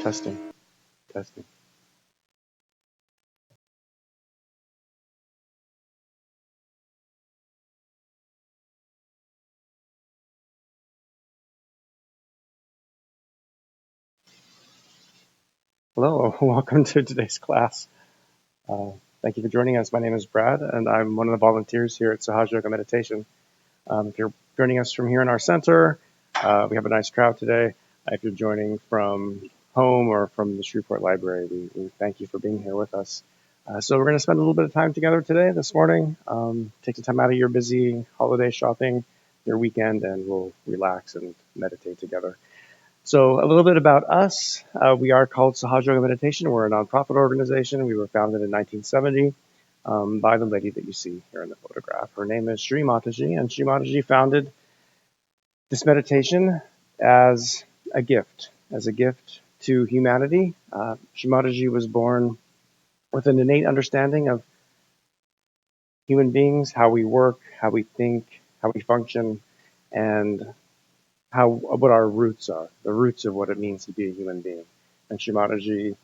Testing, testing. Hello, welcome to today's class. Thank you for joining us. My name is Brad, and I'm one of the volunteers here at Sahaja Yoga Meditation. If you're joining us from here in our center, we have a nice crowd today. If you're joining from home or from the Shreveport Library, we thank you for being here with us. So we're going to spend a little bit of time together today, this morning. Take some time out of your busy holiday shopping, your weekend, and we'll relax and meditate together. So a little bit about us. We are called Sahaja Yoga Meditation. We're a nonprofit organization. We were founded in 1970 by the lady that you see here in the photograph. Her name is Sri Mataji, and Sri Mataji founded this meditation as a gift to humanity. Sri Mataji was born with an innate understanding of human beings, how we work, how we think, how we function, and what our roots are, the roots of what it means to be a human being. And Sri Mataji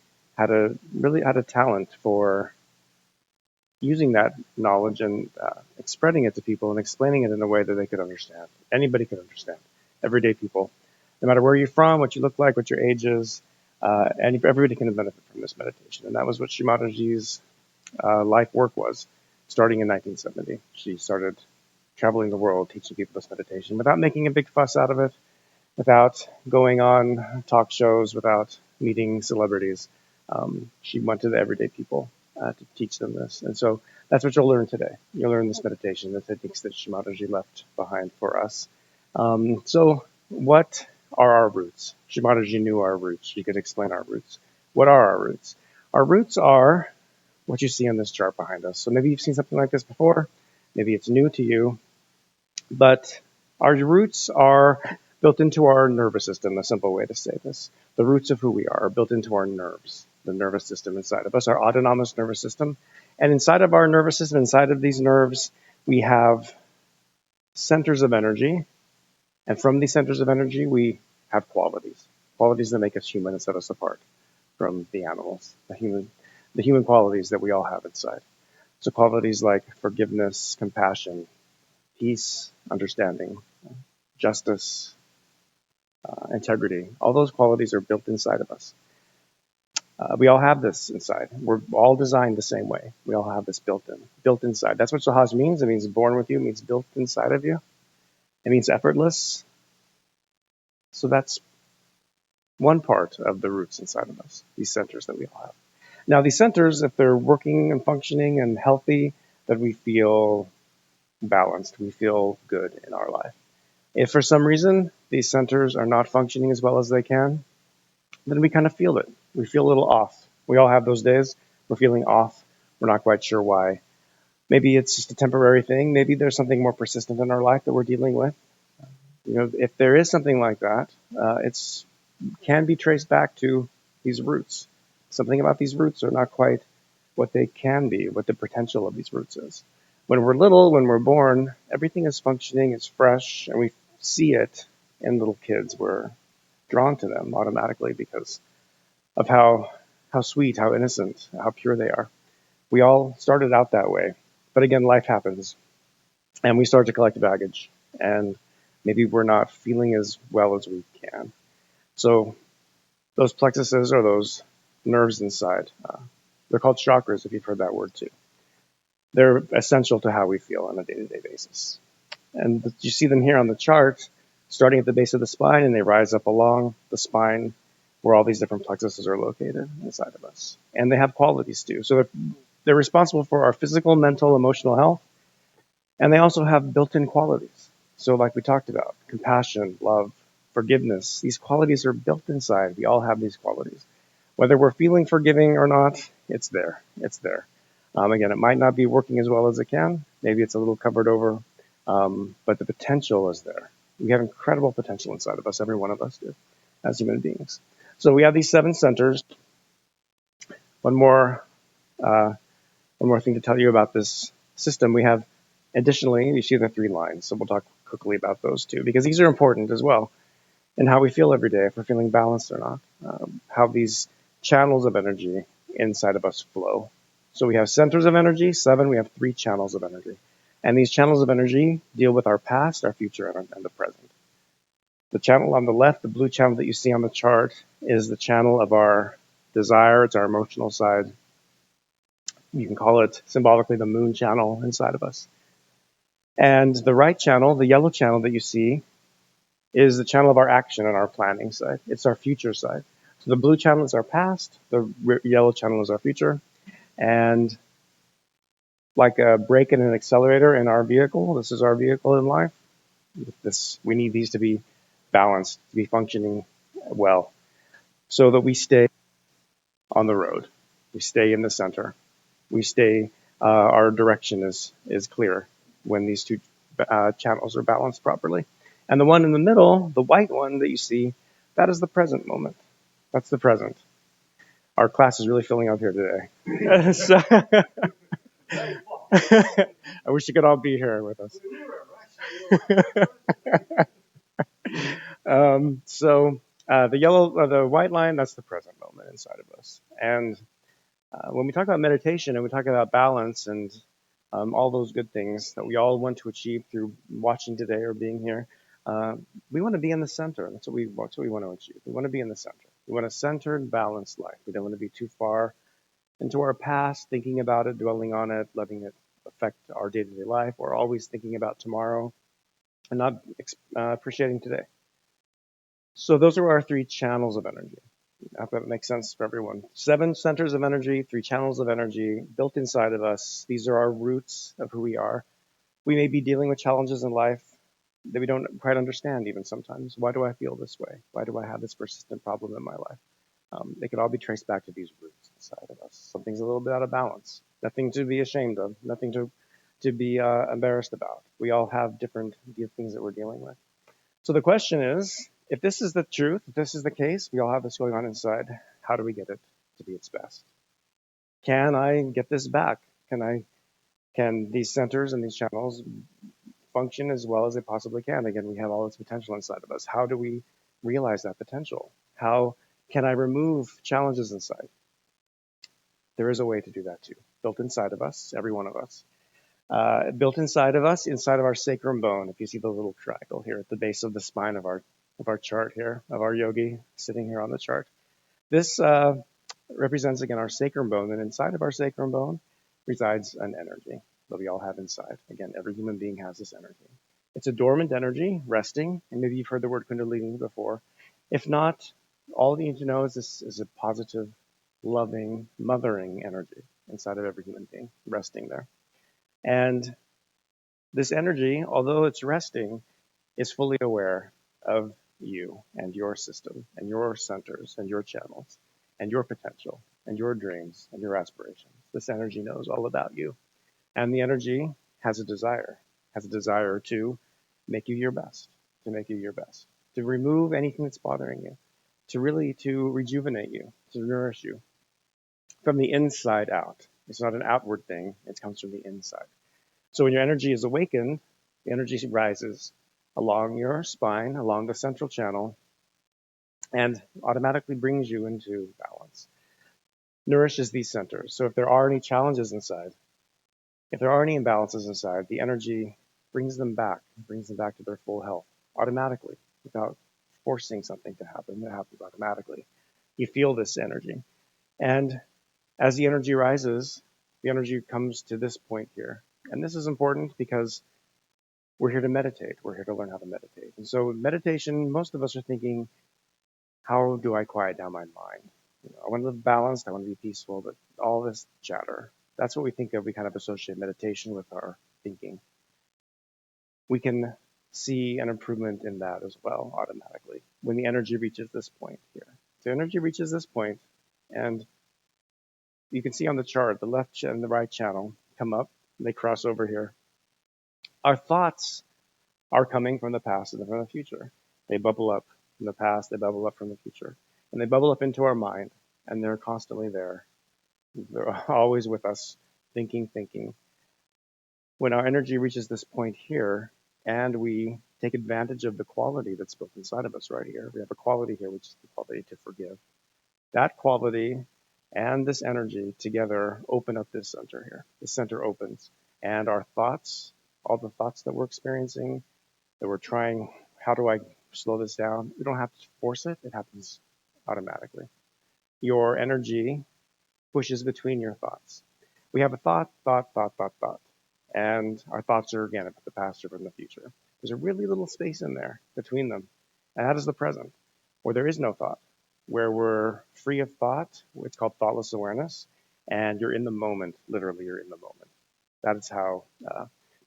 really had a talent for using that knowledge and spreading it to people and explaining it in a way that they could understand. Anybody could understand. Everyday people, no matter where you're from, what you look like, what your age is, and everybody can benefit from this meditation. And that was what Sri Mataji's life work was. Starting in 1970, she started traveling the world, teaching people this meditation without making a big fuss out of it, without going on talk shows, without meeting celebrities. She went to the everyday people to teach them this. And so that's what you'll learn today. You'll learn this meditation, the techniques that Sri Mataji left behind for us. So what are our roots? Sri Mataji knew our roots. She could explain our roots. What are our roots? Our roots are what you see on this chart behind us. So maybe you've seen something like this before. Maybe it's new to you. But our roots are built into our nervous system, a simple way to say this. The roots of who we are built into our nerves, the nervous system inside of us, our autonomous nervous system. And inside of our nervous system, inside of these nerves, we have centers of energy. And from these centers of energy, we have qualities that make us human and set us apart from the animals, the human qualities that we all have inside. So qualities like forgiveness, compassion, peace, understanding, justice, integrity, all those qualities are built inside of us. We all have this inside. We're all designed the same way. We all have this built inside. That's what Sahaj means. It means born with you. It means built inside of you. It means effortless. So that's one part of the roots inside of us, these centers that we all have. Now, these centers, if they're working and functioning and healthy, then we feel balanced. We feel good in our life. If for some reason these centers are not functioning as well as they can, then we kind of feel it. We feel a little off. We all have those days. We're feeling off. We're not quite sure why. Maybe it's just a temporary thing. Maybe there's something more persistent in our life that we're dealing with. If there is something like that, it can be traced back to these roots. Something about these roots are not quite what they can be, what the potential of these roots is. When we're little, when we're born, everything is functioning, it's fresh, and we see it in little kids. We're drawn to them automatically because of how sweet, how innocent, how pure they are. We all started out that way. But again, life happens, and we start to collect baggage, and maybe we're not feeling as well as we can. So those plexuses or those nerves inside, they're called chakras, if you've heard that word too. They're essential to how we feel on a day-to-day basis. And you see them here on the chart, starting at the base of the spine, and they rise up along the spine where all these different plexuses are located inside of us. And they have qualities too. So they're responsible for our physical, mental, emotional health. And they also have built-in qualities. So like we talked about, compassion, love, forgiveness, these qualities are built inside. We all have these qualities. Whether we're feeling forgiving or not, it's there. It's there. Again, it might not be working as well as it can. Maybe it's a little covered over, but the potential is there. We have incredible potential inside of us. Every one of us do, as human beings. So we have these 7 centers. One more thing to tell you about this system. We have, additionally, you see the 3 lines. So we'll talk quickly about those too, because these are important as well in how we feel every day, if we're feeling balanced or not. how these channels of energy inside of us flow. So we have centers of energy, 7, we have 3 channels of energy. And these channels of energy deal with our past, our future, and the present. The channel on the left, the blue channel that you see on the chart, is the channel of our desire. It's our emotional side. You can call it symbolically the moon channel inside of us. And the right channel, the yellow channel that you see, is the channel of our action and our planning side. It's our future side. So the blue channel is our past, the yellow channel is our future. And like a brake and an accelerator in our vehicle, this is our vehicle in life. We need these to be balanced, to be functioning well, so that we stay on the road. We stay in the center. We stay, our direction is clear when these two channels are balanced properly. And the one in the middle, the white one that you see, that is the present moment. That's the present. Our class is really filling up here today. So, I wish you could all be here with us. The white line, that's the present moment inside of us. And when we talk about meditation and we talk about balance and all those good things that we all want to achieve through watching today or being here, we want to be in the center. That's what we want to achieve. We want to be in the center. We want a centered, balanced life. We don't want to be too far into our past, thinking about it, dwelling on it, letting it affect our day-to-day life, or always thinking about tomorrow and not appreciating today. So those are our 3 channels of energy. I hope that makes sense for everyone. 7 centers of energy, 3 channels of energy built inside of us. These are our roots of who we are. We may be dealing with challenges in life that we don't quite understand even sometimes. Why do I feel this way? Why do I have this persistent problem in my life? They can all be traced back to these roots inside of us. Something's a little bit out of balance. Nothing to be ashamed of. Nothing to be embarrassed about. We all have different things that we're dealing with. So the question is, if this is the truth, if this is the case, we all have this going on inside, how do we get it to be its best? Can I get this back? Can these centers and these channels function as well as they possibly can? Again, we have all this potential inside of us. How do we realize that potential? How can I remove challenges inside? There is a way to do that too, built inside of us, every one of us. Built inside of us, inside of our sacrum bone. If you see the little triangle here at the base of the spine of our chart here, of our yogi sitting here on the chart. This represents, again, our sacrum bone, and inside of our sacrum bone resides an energy that we all have inside. Again, every human being has this energy. It's a dormant energy, resting, and maybe you've heard the word kundalini before. If not, all you need to know is this is a positive, loving, mothering energy inside of every human being, resting there. And this energy, although it's resting, is fully aware of you and your system and your centers and your channels and your potential and your dreams and your aspirations. This energy knows all about you. And the energy has a desire to make you your best, to remove anything that's bothering you, to rejuvenate you, to nourish you from the inside out. It's not an outward thing, it comes from the inside. So when your energy is awakened, the energy rises along your spine, along the central channel, and automatically brings you into balance. Nourishes these centers. So if there are any challenges inside, if there are any imbalances inside, the energy brings them back to their full health automatically, without forcing something to happen. It happens automatically. You feel this energy. And as the energy rises, the energy comes to this point here. And this is important because we're here to meditate. We're here to learn how to meditate. And so meditation, most of us are thinking, how do I quiet down my mind? I want to live balanced. I want to be peaceful, but all this chatter, that's what we think of. We kind of associate meditation with our thinking. We can see an improvement in that as well automatically when the energy reaches this point here. The energy reaches this point, and you can see on the chart, the left and the right channel come up, and they cross over here. Our thoughts are coming from the past and from the future. They bubble up from the past, they bubble up from the future, and they bubble up into our mind, and they're constantly there. They're always with us, thinking. When our energy reaches this point here, and we take advantage of the quality that's built inside of us right here, we have a quality here, which is the quality to forgive. That quality and this energy together open up this center here. This center opens, and our thoughts, all the thoughts that we're experiencing, that we're trying, how do I slow this down? We don't have to force it. It happens automatically. Your energy pushes between your thoughts. We have a thought, and our thoughts are again about the past or from the future. There's a really little space in there between them, and that is the present, where there is no thought, where we're free of thought. It's called thoughtless awareness, and you're in the moment. Literally, you're in the moment. That is how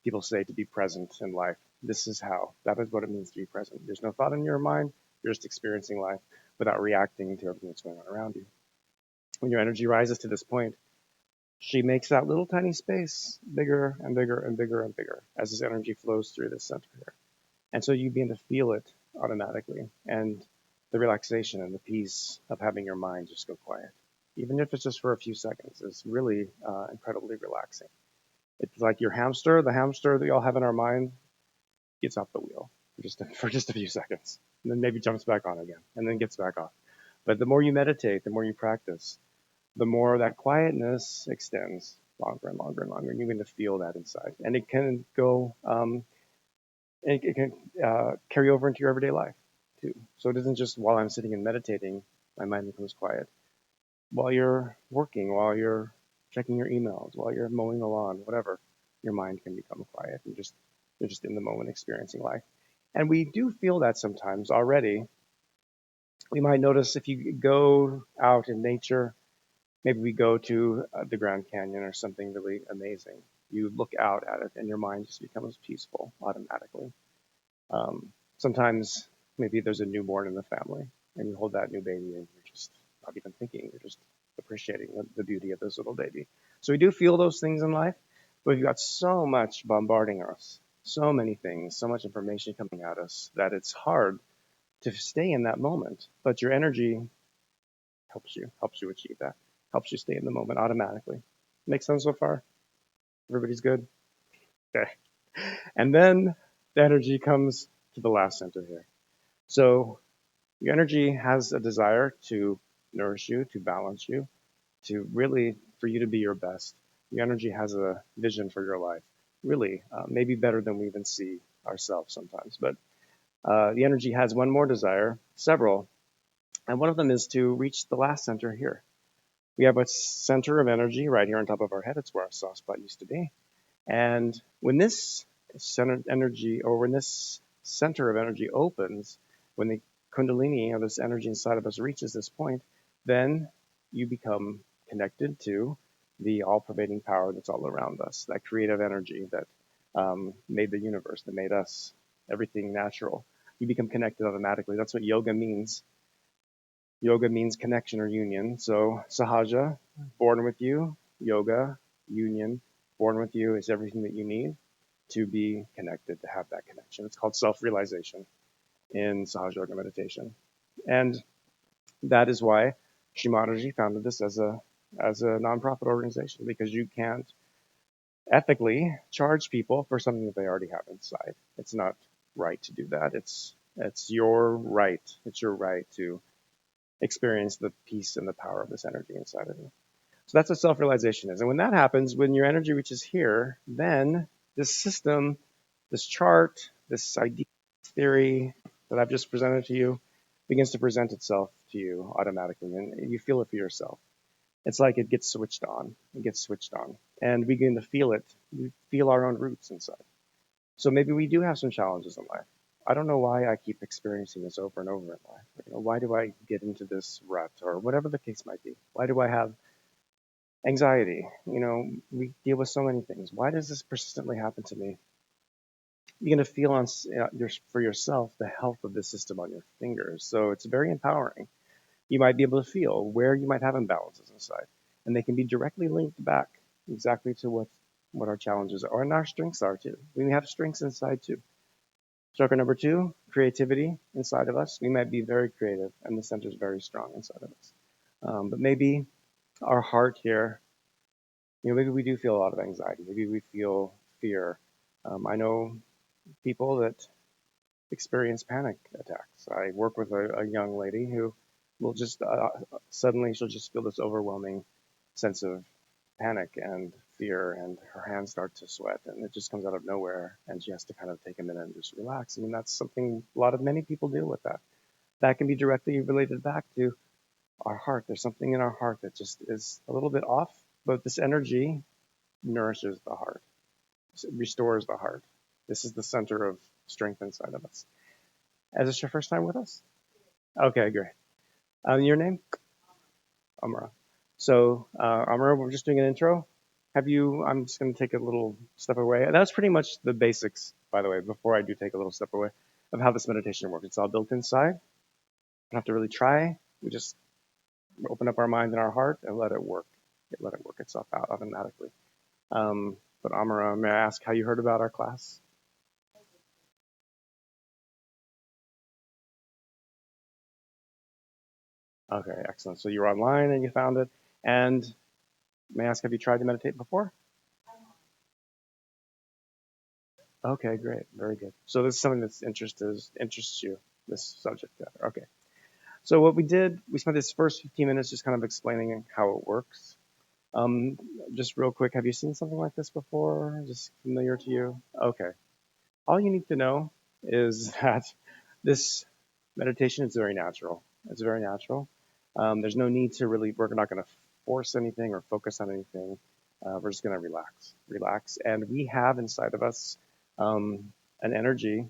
people say to be present in life. This is how. That is what it means to be present. There's no thought in your mind. You're just experiencing life without reacting to everything that's going on around you. When your energy rises to this point, she makes that little tiny space bigger and bigger and bigger and bigger as this energy flows through this center here. And so you begin to feel it automatically. And the relaxation and the peace of having your mind just go quiet, even if it's just for a few seconds, is really incredibly relaxing. It's like your hamster, the hamster that we all have in our mind, gets off the wheel for just a few seconds, and then maybe jumps back on again, and then gets back off. But the more you meditate, the more you practice, the more that quietness extends longer and longer and longer, and you begin to feel that inside. And it can go, it can carry over into your everyday life too. So it isn't just while I'm sitting and meditating, my mind becomes quiet. While you're working, while you're checking your emails, while you're mowing the lawn, whatever, your mind can become quiet and you're just in the moment experiencing life. And we do feel that sometimes already. We might notice if you go out in nature, maybe we go to the Grand Canyon or something really amazing. You look out at it and your mind just becomes peaceful automatically. Sometimes maybe there's a newborn in the family and you hold that new baby and you're just not even thinking, you're just appreciating the beauty of this little baby. So we do feel those things in life, but we've got so much bombarding us, so many things, so much information coming at us that it's hard to stay in that moment. But your energy helps you achieve that, helps you stay in the moment automatically. Make sense so far? Everybody's good? Okay. And then the energy comes to the last center here. So your energy has a desire to nourish you, to balance you, to really, for you to be your best. Your energy has a vision for your life, really, maybe better than we even see ourselves sometimes. But the energy has one more desire, several, and one of them is to reach the last center here. We have a center of energy right here on top of our head. It's where our soft spot used to be. And when this center energy, or when this center of energy opens, when the kundalini, or this energy inside of us, reaches this point, then you become connected to the all-pervading power that's all around us, that creative energy that made the universe, that made us, everything natural. You become connected automatically. That's what yoga means. Yoga means connection or union. So Sahaja, born with you, yoga, union, born with you is everything that you need to be connected, to have that connection. It's called self-realization in Sahaja Yoga Meditation. And that is why Shimadaji founded this as a nonprofit organization, because you can't ethically charge people for something that they already have inside. It's not right to do that. It's your right. It's your right to experience the peace and the power of this energy inside of you. So that's what self-realization is. And when that happens, when your energy reaches here, then this system, this chart, this idea, theory that I've just presented to you begins to present itself to you automatically, and you feel it for yourself. It's like it gets switched on. It gets switched on. And we begin to feel it. We feel our own roots inside. So maybe we do have some challenges in life. I don't know why I keep experiencing this over and over in life. Why do I get into this rut, or whatever the case might be? Why do I have anxiety? We deal with so many things. Why does this persistently happen to me? You're going to feel for yourself the health of the system on your fingers. So it's very empowering. You might be able to feel where you might have imbalances inside, and they can be directly linked back exactly to what our challenges are, and our strengths are too. We have strengths inside too. Chakra number 2, creativity inside of us. We might be very creative, and the center is very strong inside of us. But maybe our heart here, maybe we do feel a lot of anxiety. Maybe we feel fear. I know people that experience panic attacks. I work with a young lady who will just suddenly she'll just feel this overwhelming sense of panic and fear, and her hands start to sweat, and it just comes out of nowhere, and she has to kind of take a minute and just relax. I mean, that's something many people deal with that. That can be directly related back to our heart. There's something in our heart that just is a little bit off, but this energy nourishes the heart, restores the heart. This is the center of strength inside of us. Is this your first time with us? Okay, great. Your name? Amra. So, Amra, we're just doing an intro. I'm just going to take a little step away. That's pretty much the basics, by the way, before I do take a little step away, of how this meditation works. It's all built inside. We don't have to really try. We just open up our mind and our heart and let it work. Let it work itself out automatically. But Amara, may I ask how you heard about our class? Okay, excellent. So you were online and you found it. And may I ask, have you tried to meditate before? Okay, great. Very good. So this is something that's interests you, this subject matter. Okay. So what we did, we spent this first 15 minutes just kind of explaining how it works. Just real quick, have you seen something like this before? Just familiar to you? Okay. All you need to know is that this meditation is very natural. It's very natural. There's no need to really, we're not going to force anything or focus on anything. We're just going to relax. And we have inside of us an energy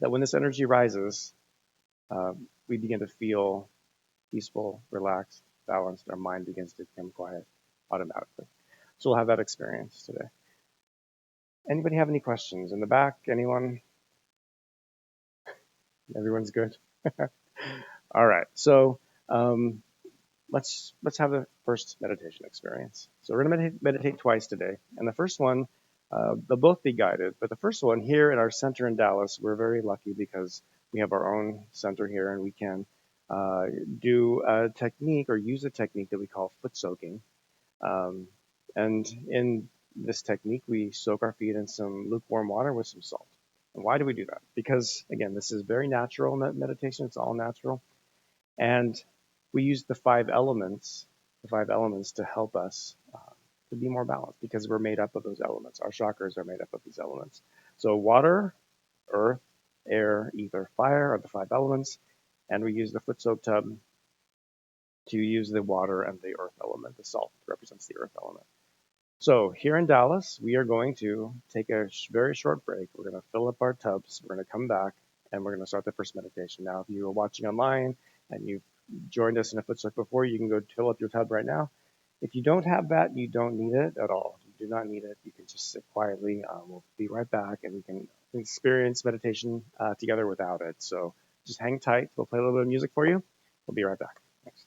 that when this energy rises, we begin to feel peaceful, relaxed, balanced. Our mind begins to become quiet automatically. So we'll have that experience today. Anybody have any questions in the back? Anyone? Everyone's good. All right. So let's have the first meditation experience. So we're going to meditate twice today, and the first one, they'll both be guided. But the first one here at our center in Dallas, we're very lucky because we have our own center here, and we can do a technique or use a technique that we call foot soaking. And in this technique, we soak our feet in some lukewarm water with some salt. And why do we do that? Because again, this is very natural meditation. It's all natural. And we use the five elements to help us to be more balanced because we're made up of those elements. Our chakras are made up of these elements. So water, earth, air, ether, fire are the five elements. And we use the foot soak tub to use the water and the earth element. The salt represents the earth element. So here in Dallas, we are going to take a very short break. We're going to fill up our tubs. We're going to come back and we're going to start the first meditation. Now, if you are watching online and you've joined us in a foot soak before, you can go fill up your tub right now. If you don't have that, you don't need it at all. You do not need it. You can just sit quietly. We'll be right back and we can experience meditation together without it. So just hang tight. We'll play a little bit of music for you. We'll be right back. Thanks.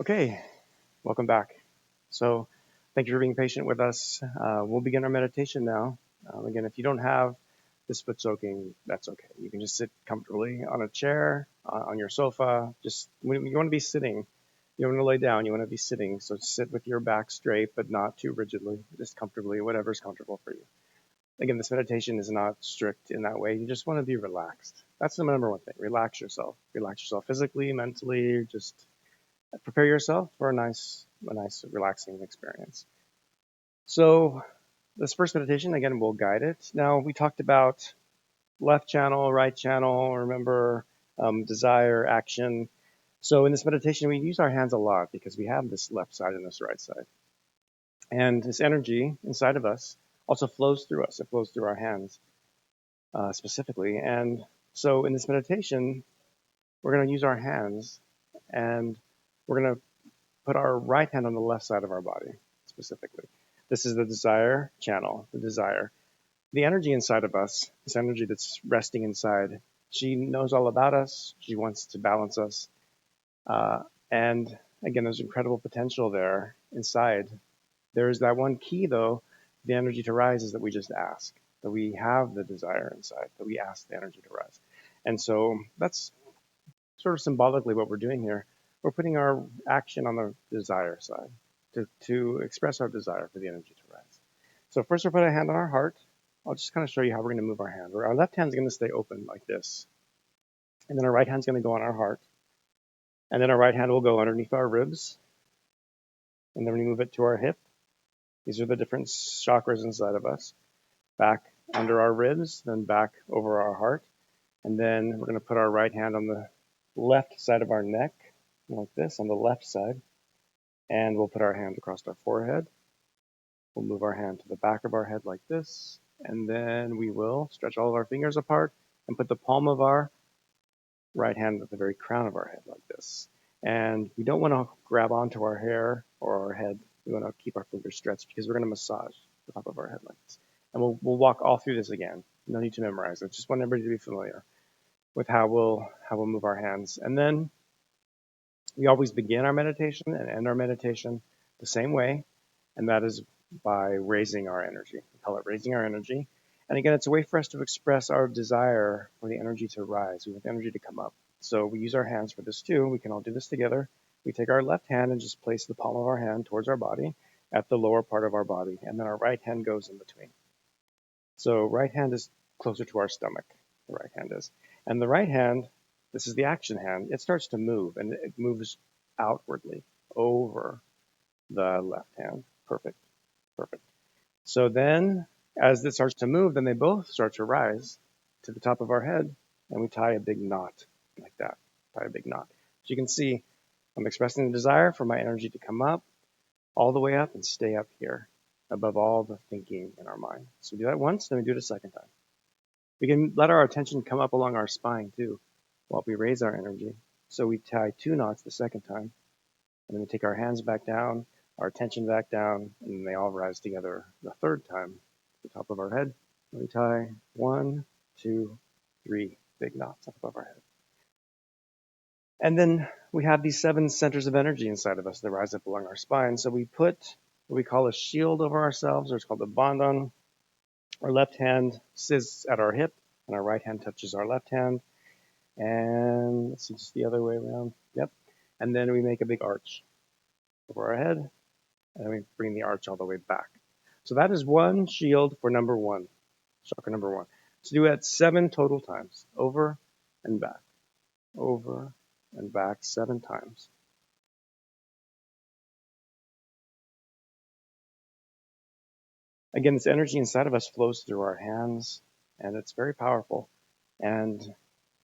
Okay, welcome back. So, thank you for being patient with us. We'll begin our meditation now. Again, if you don't have the split soaking, that's okay. You can just sit comfortably on a chair, on your sofa. Just when you want to be sitting, you don't want to lay down. You want to be sitting. So sit with your back straight, but not too rigidly. Just comfortably, whatever's comfortable for you. Again, this meditation is not strict in that way. You just want to be relaxed. That's the number one thing. Relax yourself. Relax yourself physically, mentally. Just prepare yourself for a nice, relaxing experience. So this first meditation, again, will guide it. Now, we talked about left channel, right channel, remember, desire, action. So in this meditation, we use our hands a lot because we have this left side and this right side. And this energy inside of us also flows through us. It flows through our hands specifically. And so in this meditation, we're going to use our hands and we're going to put our right hand on the left side of our body specifically. This is the desire channel, the desire. The energy inside of us, this energy that's resting inside, she knows all about us. She wants to balance us. And again, there's incredible potential there inside. There's that one key, though, the energy to rise is that we just ask, that we have the desire inside, that we ask the energy to rise. And so that's sort of symbolically what we're doing here. We're putting our action on the desire side to express our desire for the energy to rise. So first we'll put a hand on our heart. I'll just kind of show you how we're going to move our hand. Our left hand's going to stay open like this. And then our right hand's going to go on our heart. And then our right hand will go underneath our ribs. And then we move it to our hip. These are the different chakras inside of us. Back under our ribs, then back over our heart. And then we're going to put our right hand on the left side of our neck, like this, on the left side. And we'll put our hand across our forehead. We'll move our hand to the back of our head like this. And then we will stretch all of our fingers apart and put the palm of our right hand at the very crown of our head like this. And we don't want to grab onto our hair or our head. We want to keep our fingers stretched because we're going to massage the top of our head like this. And we'll walk all through this again. No need to memorize it. Just want everybody to be familiar with how we'll move our hands. And then we always begin our meditation and end our meditation the same way, and that is by raising our energy. We call it raising our energy. And again, it's a way for us to express our desire for the energy to rise. We want the energy to come up. So we use our hands for this too. We can all do this together. We take our left hand and just place the palm of our hand towards our body at the lower part of our body, and then our right hand goes in between. So right hand is closer to our stomach, the right hand is. And the right hand, this is the action hand, it starts to move, and it moves outwardly over the left hand. Perfect. So then, as it starts to move, then they both start to rise to the top of our head, and we tie a big knot like that. Tie a big knot. So you can see I'm expressing the desire for my energy to come up, all the way up, and stay up here, above all the thinking in our mind. So we do that once, then we do it a second time. We can let our attention come up along our spine too, while we raise our energy. So we tie 2 knots the second time, and then we take our hands back down, our attention back down, and they all rise together the third time, the top of our head. And we tie 1, 2, 3 big knots up above our head. And then we have these 7 centers of energy inside of us that rise up along our spine. So we put what we call a shield over ourselves, or it's called a bandhan. Our left hand sits at our hip, and our right hand touches our left hand. And let's see, just the other way around. Yep. And then we make a big arch over our head, and then we bring the arch all the way back. So that is one shield for number 1, chakra number 1. So do it 7 total times, over and back, over and back 7 times. Again, this energy inside of us flows through our hands, and it's very powerful, and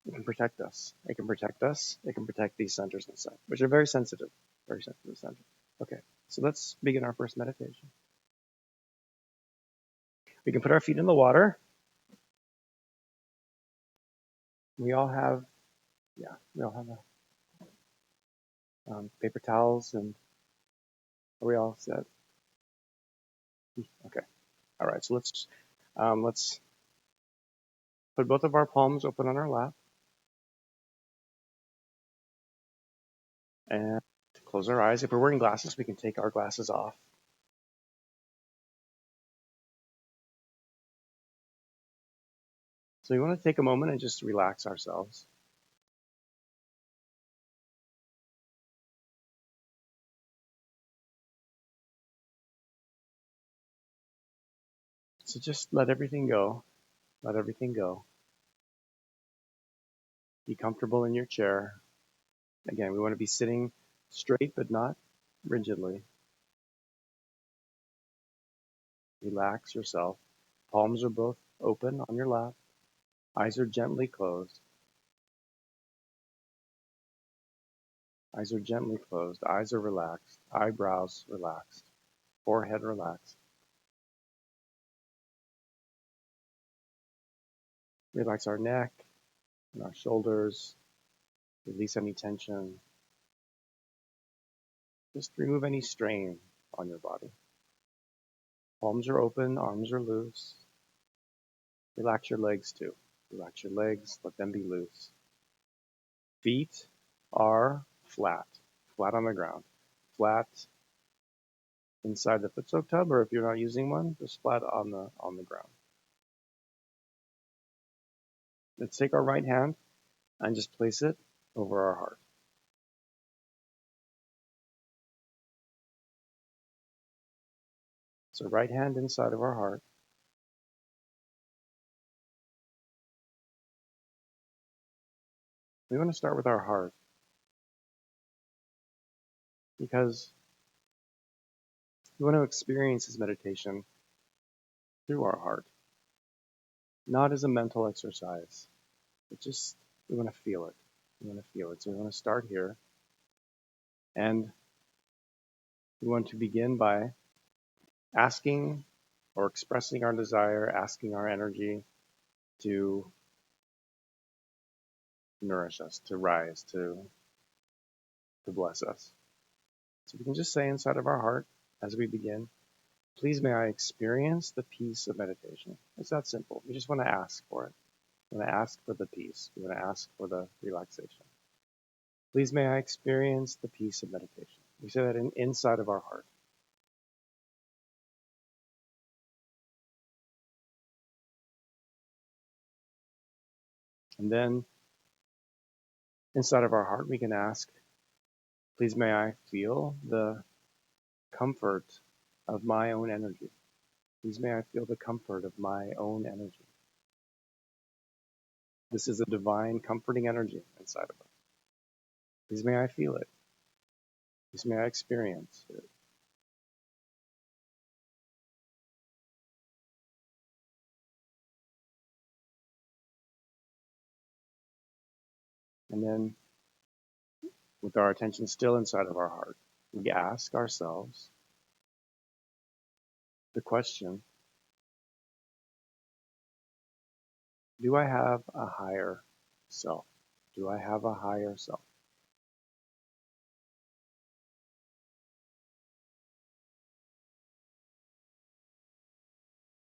it can protect us. It can protect us. It can protect these centers inside, which are very sensitive centers. Okay, so let's begin our first meditation. We can put our feet in the water. We all have paper towels, and are we all set? Okay. All right. So let's put both of our palms open on our lap, and close our eyes. If we're wearing glasses, we can take our glasses off. So we want to take a moment and just relax ourselves. So just let everything go. Let everything go. Be comfortable in your chair. Again, we want to be sitting straight but not rigidly. Relax yourself. Palms are both open on your lap. Eyes are gently closed. Eyes are gently closed. Eyes are relaxed. Eyebrows relaxed. Forehead relaxed. Relax our neck and our shoulders. Release any tension. Just remove any strain on your body. Palms are open, arms are loose. Relax your legs too. Relax your legs, let them be loose. Feet are flat on the ground. Flat inside the foot soak tub, or if you're not using one, just flat on the ground. Let's take our right hand and just place it over our heart. So right hand inside of our heart. We want to start with our heart because we want to experience this meditation through our heart, not as a mental exercise, but just we want to feel it. We want to feel it. So we want to start here, and we want to begin by asking or expressing our desire, asking our energy to nourish us, to rise, to bless us. So we can just say inside of our heart as we begin, please may I experience the peace of meditation. It's that simple. We just want to ask for it. We want to ask for the peace. We want to ask for the relaxation. Please may I experience the peace of meditation. We say that inside of our heart. And then inside of our heart, we can ask, please may I feel the comfort of my own energy. Please may I feel the comfort of my own energy. This is a divine comforting energy inside of us. Please may I feel it. Please may I experience it. And then, with our attention still inside of our heart, we ask ourselves the question, do I have a higher self? Do I have a higher self?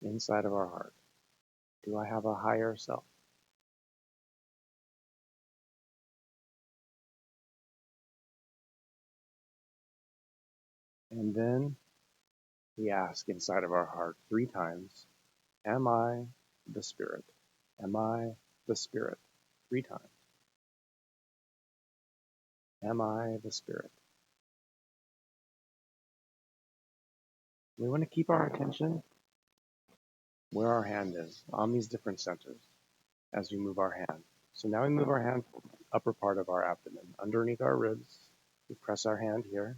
Inside of our heart, do I have a higher self? And then we ask inside of our heart 3 times, am I the Spirit? Am I the Spirit? 3 times. Am I the Spirit? We want to keep our attention where our hand is, on these different centers, as we move our hand. So now we move our hand upper part of our abdomen, underneath our ribs. We press our hand here.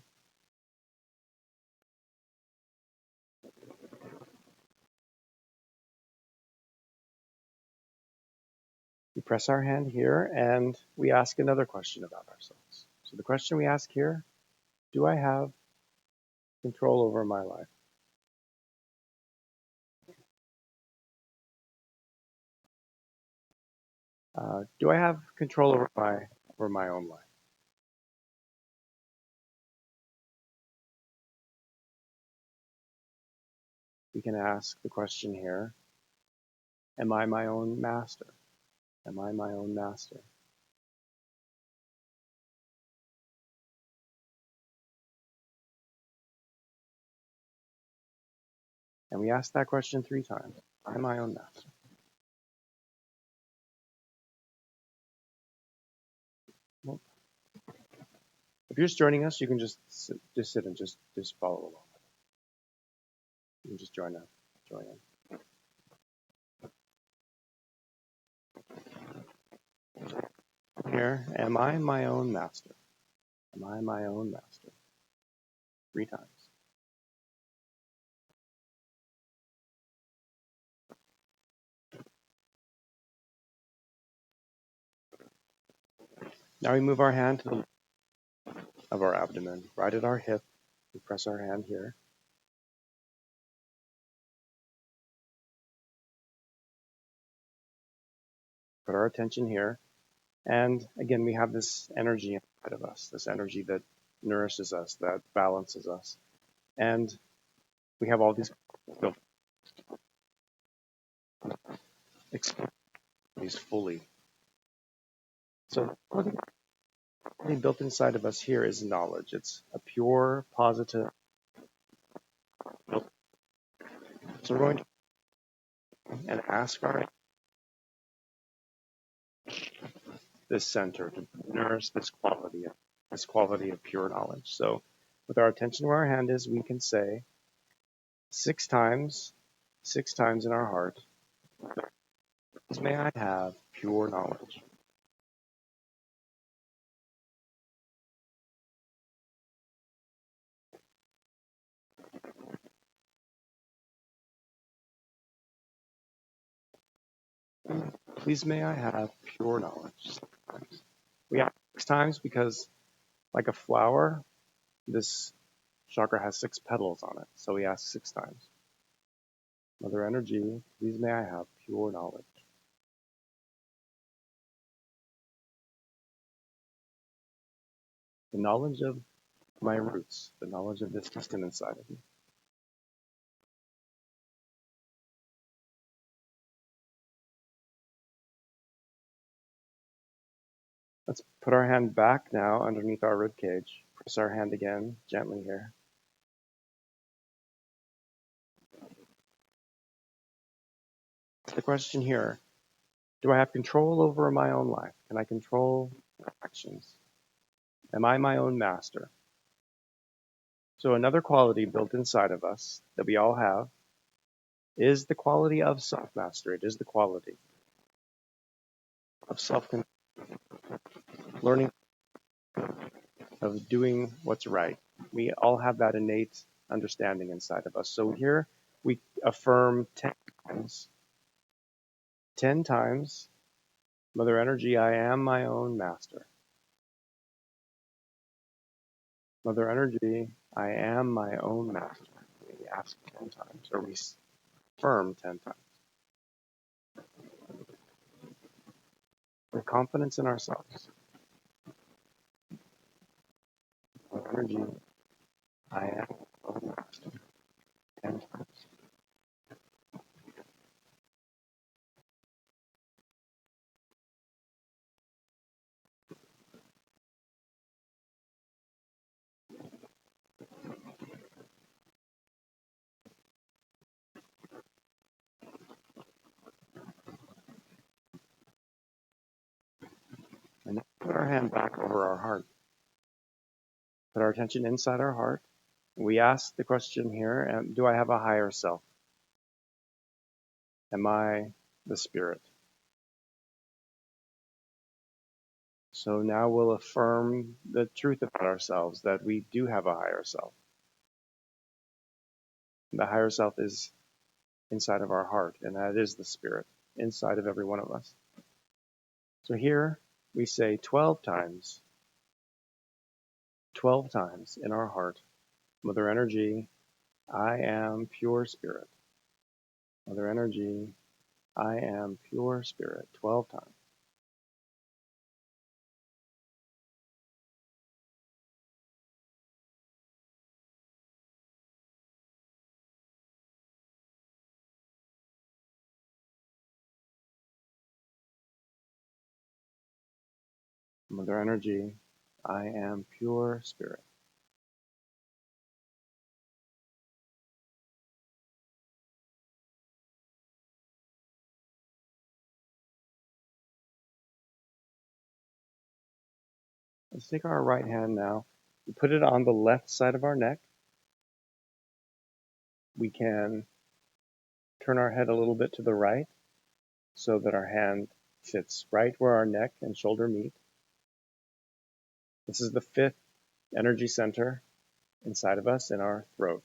We press our hand here, and we ask another question about ourselves. So the question we ask here, do I have control over my life? Do I have control over my own life? We can ask the question here, am I my own master? Am I my own master? And we ask that question 3 times. Am I my own master? Well, if you're just joining us, you can just sit and just follow along. You can just join in. Here, am I my own master? Am I my own master? 3 times. Now we move our hand to the left of our abdomen, right at our hip. We press our hand here. Put our attention here. And again, we have this energy inside of us, this energy that nourishes us, that balances us. And we have all these these fully. So what built inside of us here is knowledge. It's a pure, positive. So we're going to and ask our this center to nourish this quality of pure knowledge. So with our attention where our hand is, we can say 6 times in our heart, may I have pure knowledge. Please may I have pure knowledge. We ask 6 times because, like a flower, this chakra has 6 petals on it. So we ask 6 times. Mother Energy, please may I have pure knowledge. The knowledge of my roots, the knowledge of this system inside of me. Let's put our hand back now underneath our rib cage. Press our hand again, gently here. The question here, do I have control over my own life? Can I control my actions? Am I my own master? So another quality built inside of us that we all have is the quality of self-mastery. It is the quality of self-control, learning, of doing what's right. We all have that innate understanding inside of us. So here we affirm 10 times. 10 times, Mother Energy, I am my own master. Mother Energy, I am my own master. We ask 10 times, or we affirm 10 times. With confidence in ourselves. Mother Energy, I am my own master. 10 times. And then put our hand back over our heart. Put our attention inside our heart. We ask the question here, do I have a higher self? Am I the spirit? So now we'll affirm the truth about ourselves, that we do have a higher self. The higher self is inside of our heart, and that is the spirit inside of every one of us. So here we say 12 times in our heart, Mother Energy, I am pure spirit. Mother Energy, I am pure spirit. 12 times. Mother Energy, I am pure spirit. Let's take our right hand now. We put it on the left side of our neck. We can turn our head a little bit to the right so that our hand sits right where our neck and shoulder meet. This is the fifth energy center inside of us in our throat.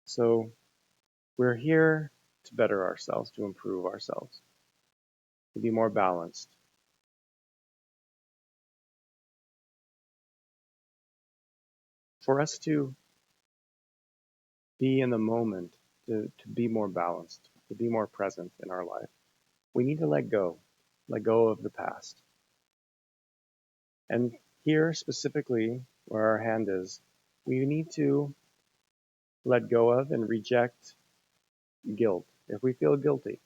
So we're here to better ourselves, to improve ourselves, to be more balanced. For us to be in the moment, to be more balanced, to be more present in our life, we need to let go of the past. And here specifically, where our hand is, we need to let go of and reject guilt. If we feel guilty,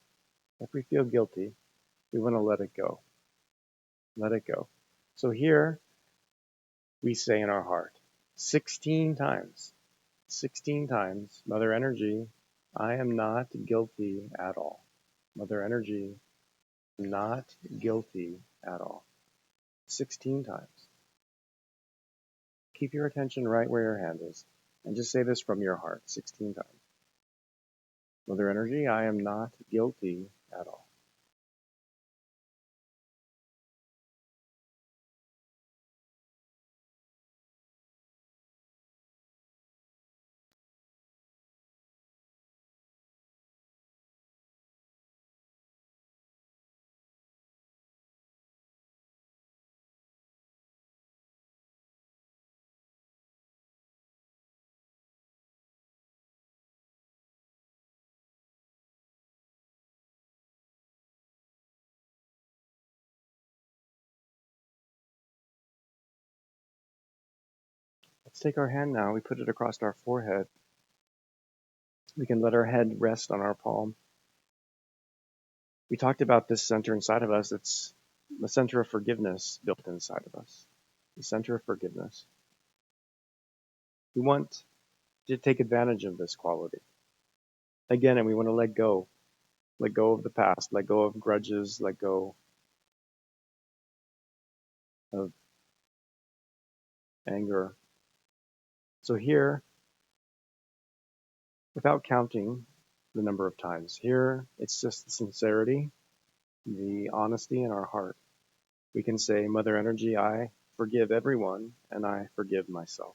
we want to let it go. Let it go. So here we say in our heart 16 times, Mother Energy, I am not guilty at all. Mother Energy, not guilty at all. 16 times. Keep your attention right where your hand is and just say this from your heart 16 times. Mother Energy, I am not guilty at all. Let's take our hand now. We put it across our forehead. We can let our head rest on our palm. We talked about this center inside of us. It's the center of forgiveness built inside of us. The center of forgiveness. We want to take advantage of this quality. Again, and we want to let go of the past, let go of grudges, let go of anger. So here, without counting the number of times, here it's just the sincerity, the honesty in our heart. We can say, Mother Energy, I forgive everyone and I forgive myself.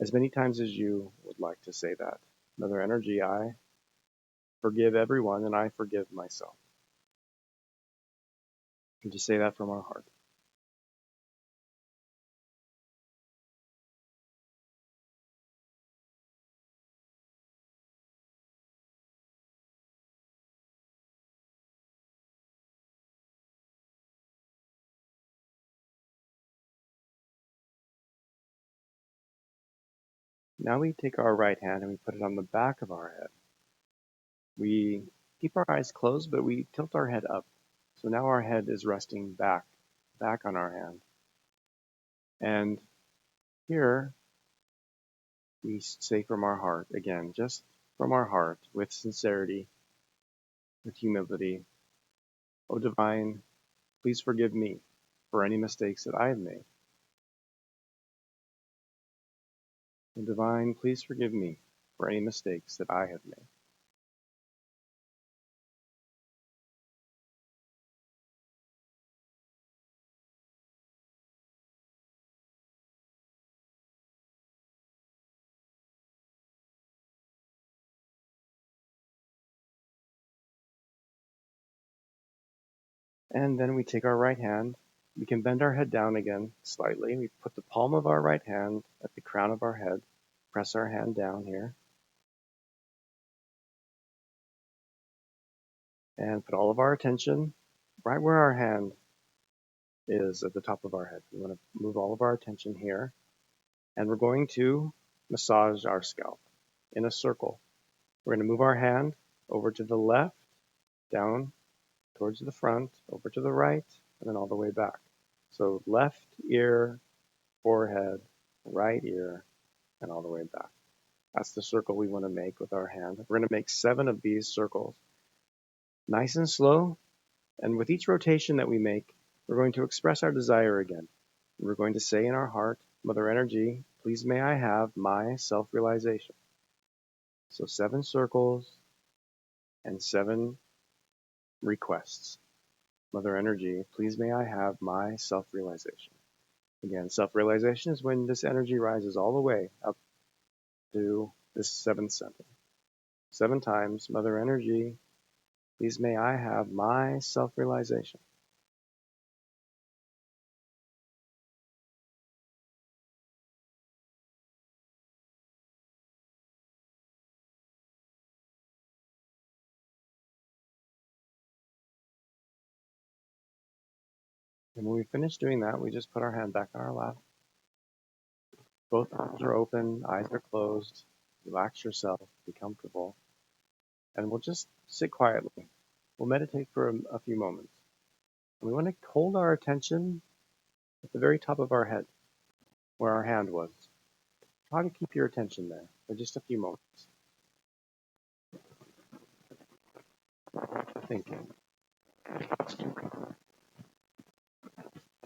As many times as you would like to say that. Mother Energy, I forgive everyone and I forgive myself. And just say that from our heart. Now we take our right hand and we put it on the back of our head. We keep our eyes closed, but we tilt our head up. So now our head is resting back on our hand. And here we say from our heart, again, just from our heart, with sincerity, with humility, O Divine, please forgive me for any mistakes that I have made. O Divine, please forgive me for any mistakes that I have made. And then we take our right hand. We can bend our head down again slightly. We put the palm of our right hand at the crown of our head. Press our hand down here. And put all of our attention right where our hand is at the top of our head. We want to move all of our attention here. And we're going to massage our scalp in a circle. We're going to move our hand over to the left, down towards the front, over to the right, and then all the way back. So left ear, forehead, right ear, and all the way back. That's the circle we want to make with our hand. We're going to make 7 of these circles. Nice and slow. And with each rotation that we make, we're going to express our desire again. We're going to say in our heart, Mother Energy, please may I have my self-realization. So 7 circles and 7 requests. Mother Energy, please may I have my self-realization. Again, self-realization is when this energy rises all the way up to this 7th center. 7 times, Mother Energy, please may I have my self-realization. And when we finish doing that, we just put our hand back on our lap. Both arms are open, eyes are closed. Relax yourself, be comfortable. And we'll just sit quietly. We'll meditate for a few moments. And we want to hold our attention at the very top of our head, where our hand was. Try to keep your attention there for just a few moments. Thinking.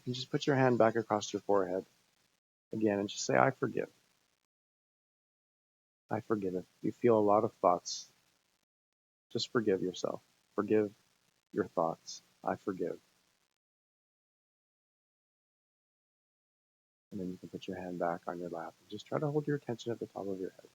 And just put your hand back across your forehead again and just say, I forgive. I forgive. If you feel a lot of thoughts, just forgive yourself. Forgive your thoughts. I forgive. And then you can put your hand back on your lap and just try to hold your attention at the top of your head.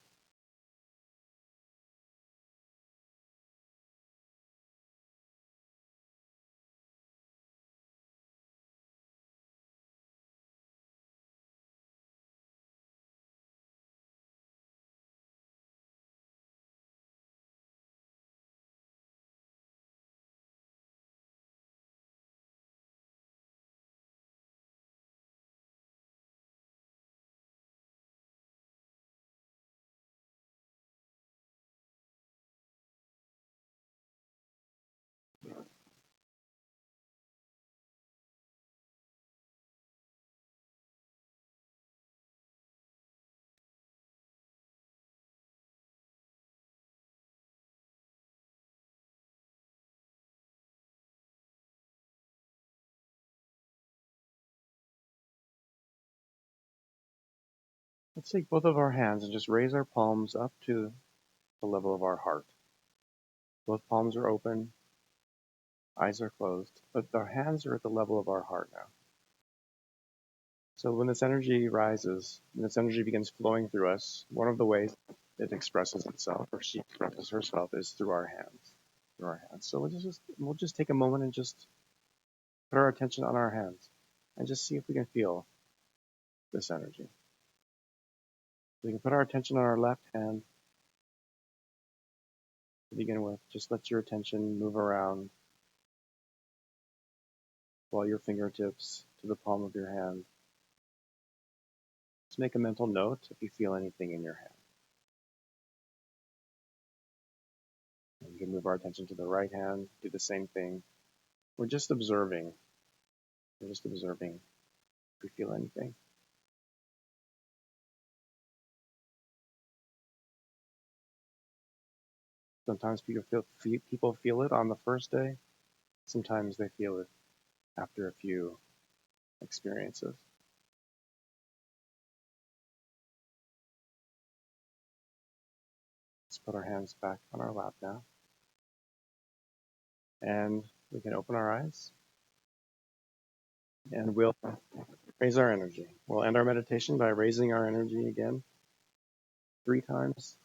Let's take both of our hands and just raise our palms up to the level of our heart. Both palms are open, eyes are closed, but our hands are at the level of our heart now. So when this energy rises, when this energy begins flowing through us, one of the ways it expresses itself, or she expresses herself, is through our hands. Through our hands. So we'll just take a moment and just put our attention on our hands and just see if we can feel this energy. We can put our attention on our left hand to begin with. Just let your attention move around while your fingertips to the palm of your hand. Just make a mental note if you feel anything in your hand. And we can move our attention to the right hand, do the same thing. We're just observing. We're just observing if we feel anything. Sometimes people feel it on the first day. Sometimes they feel it after a few experiences. Let's put our hands back on our lap now. And we can open our eyes. And we'll raise our energy. We'll end our meditation by raising our energy again 3 times.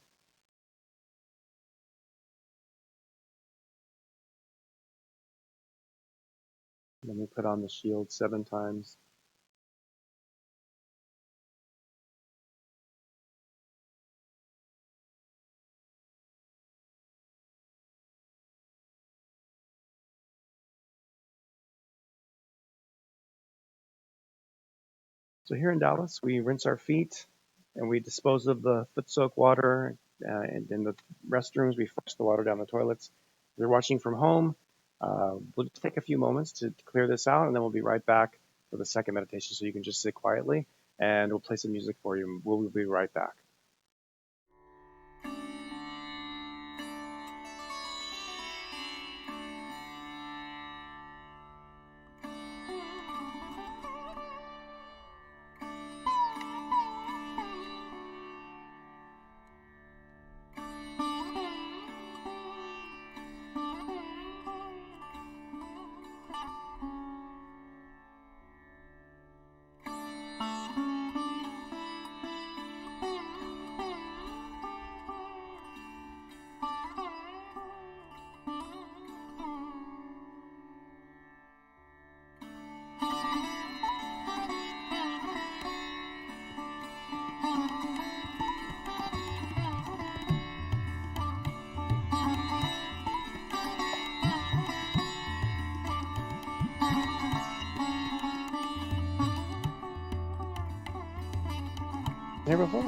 And then we put on the shield 7 times. So here in Dallas, we rinse our feet and we dispose of the foot soak water. And in the restrooms, we flush the water down the toilets. If you're watching from home, we'll just take a few moments to clear this out, and then we'll be right back for the second meditation. So you can just sit quietly, and we'll play some music for you. We'll be right back. Here before.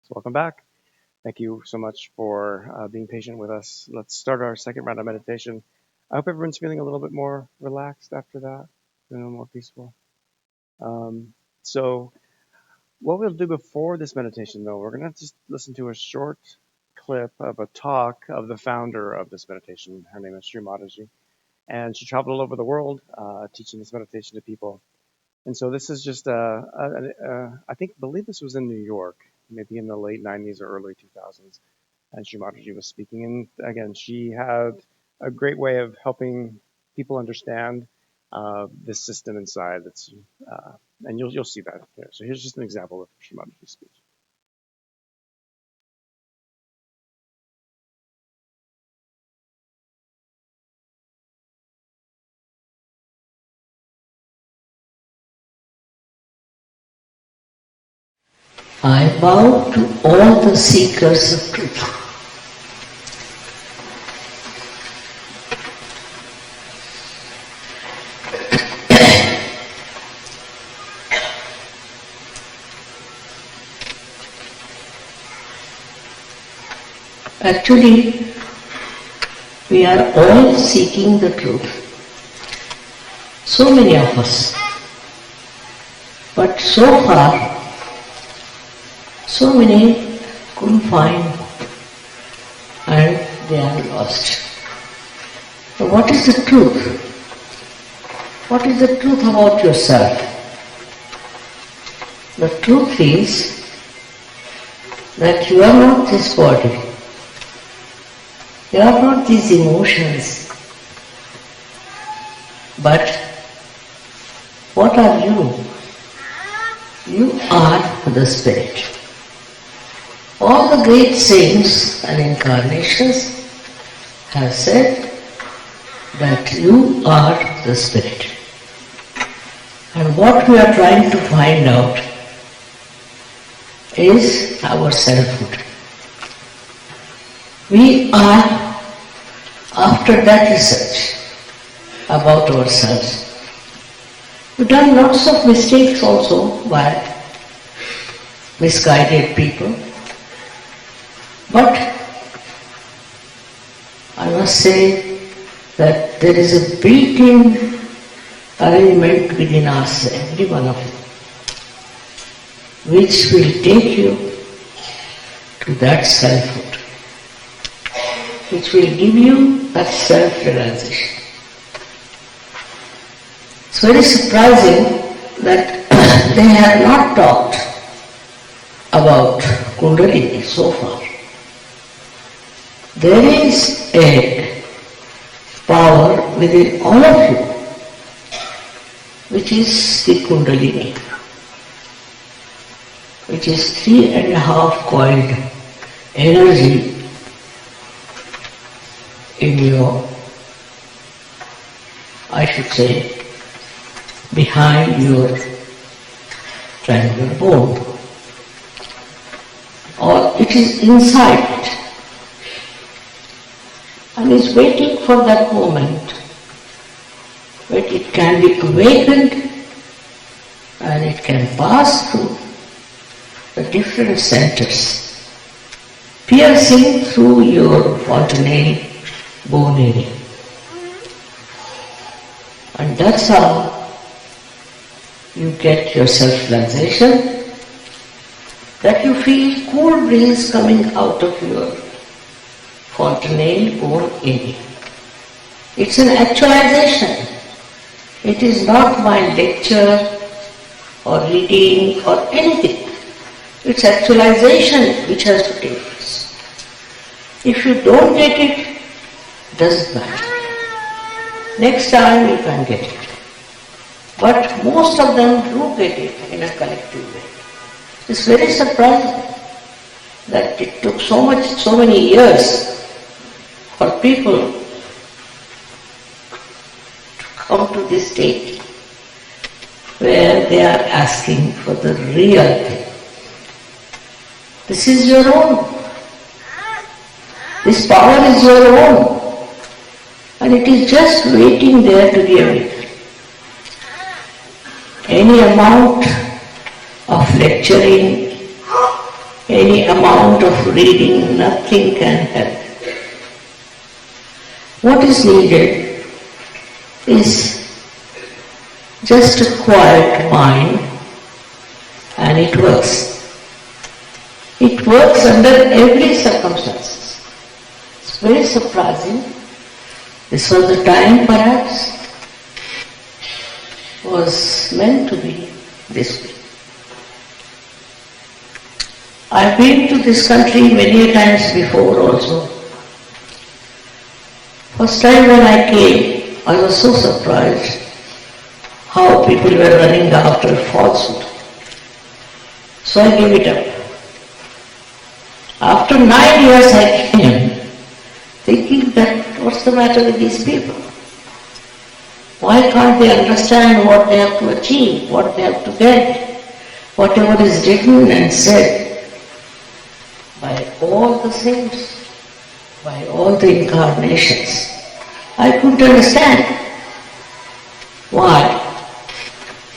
So welcome back. Thank you so much for being patient with us. Let's start our second round of meditation. I hope everyone's feeling a little bit more relaxed after that, a little more peaceful. So what we'll do before this meditation, though, we're going to just listen to a short clip of a talk of the founder of this meditation. Her name is Sri Mataji, and she traveled all over the world teaching this meditation to people. And so this is just, I believe this was in New York, maybe in the late 90s or early 2000s. And Sri Mataji was speaking. And again, she had a great way of helping people understand this system inside. That's, and you'll see that here. So here's just an example of Sri Mataji's speech. I bow to all the seekers of truth. Actually, we are all seeking the truth. So many of us. But so far, so many couldn't find and they are lost. So what is the truth? What is the truth about yourself? The truth is that you are not this body. You are not these emotions. But what are you? You are the Spirit. All the great saints and incarnations have said that you are the Spirit. And what we are trying to find out is our selfhood. We are after that research about ourselves. We've done lots of mistakes also by misguided people. But I must say that there is a built-in arrangement within us, every one of you, which will take you to that selfhood, which will give you that self-realization. It's very surprising that they have not talked about Kundalini so far. There is a power within all of you, which is the Kundalini, which is 3.5 coiled energy in your, I should say, behind your triangular bone, or it is inside it, and is waiting for that moment when it can be awakened and it can pass through the different centers, piercing through your fontanelle bone area. And that's how you get your self-realization, that you feel cool breeze coming out of your fontanelle bone area. It's an actualization. It is not my lecture or reading or anything. It's actualization which has to take place. If you don't get it, doesn't matter. Next time you can get it. But most of them do get it in a collective way. It's very surprising that it took so many years for people to come to this state where they are asking for the real thing. This is your own. This power is your own. And it is just waiting there to be awakened. Any amount of lecturing, any amount of reading, nothing can help. What is needed is just a quiet mind, and it works. It works under every circumstances. It's very surprising. This was the time perhaps was meant to be this way. I've been to this country many times before also. First time when I came, I was so surprised how people were running after falsehood. So I gave it up. After 9 years I came, thinking that what's the matter with these people? Why can't they understand what they have to achieve, what they have to get, whatever is written and said by all the saints, by all the incarnations? I couldn't understand why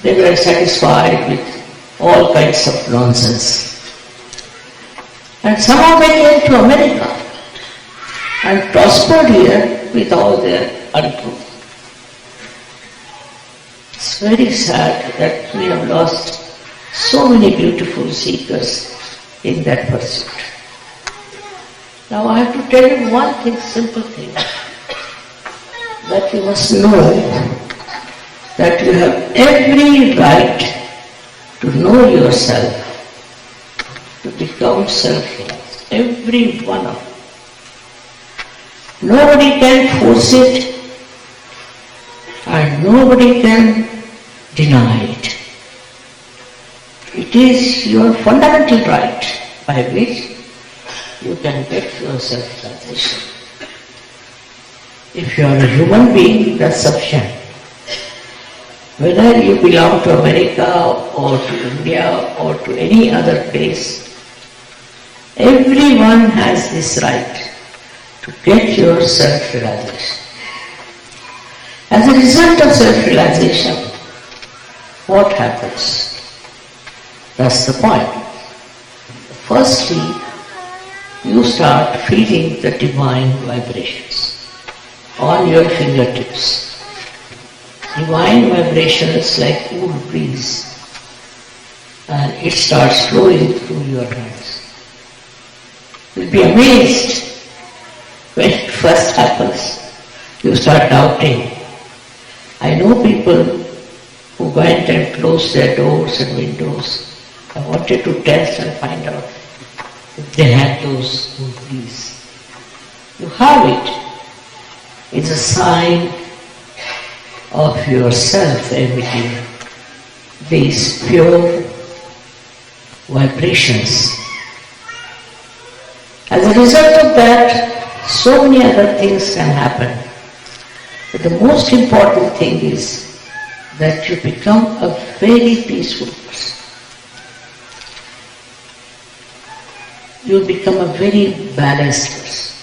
they were satisfied with all kinds of nonsense. And somehow they came to America and prospered here with all their untruth. It's very sad that we have lost so many beautiful seekers in that pursuit. Now I have to tell you one thing, simple thing, that you must know that you have every right to know yourself, to become self-realized. Every one of you. Nobody can force it and nobody can deny it. It is your fundamental right by which you can get your self-realization. If you are a human being, that's sufficient. Whether you belong to America or to India or to any other place, everyone has this right to get your self-realization. As a result of self-realization, what happens? That's the point. Firstly, you start feeling the divine vibrations on your fingertips. Divine vibrations like cool breeze, and it starts flowing through your hands. You'll be amazed when it first happens. You start doubting. I know people who went and closed their doors and windows. I wanted to test and find out if they had those cool breeze. You have it. It's a sign of yourself emitting these pure vibrations. As a result of that, so many other things can happen. But the most important thing is that you become a very peaceful person. You become a very balanced person.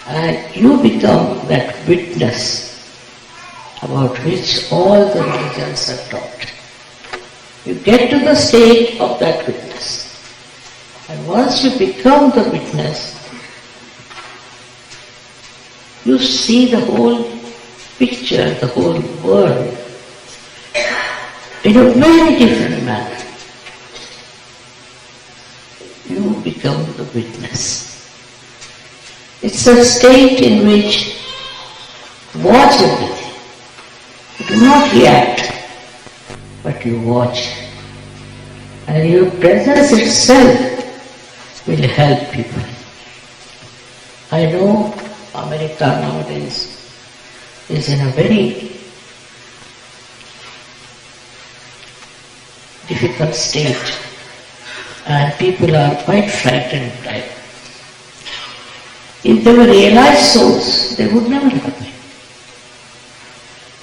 And you become that witness about which all the religions are taught. You get to the state of that witness. And once you become the witness, you see the whole picture, the whole world in a very different manner. You become the witness. It's a state in which you watch everything. You do not react, but you watch. And your presence itself will help people. I know America nowadays is in a very difficult state and people are quite frightened by it. If they were realized souls, they would never happen.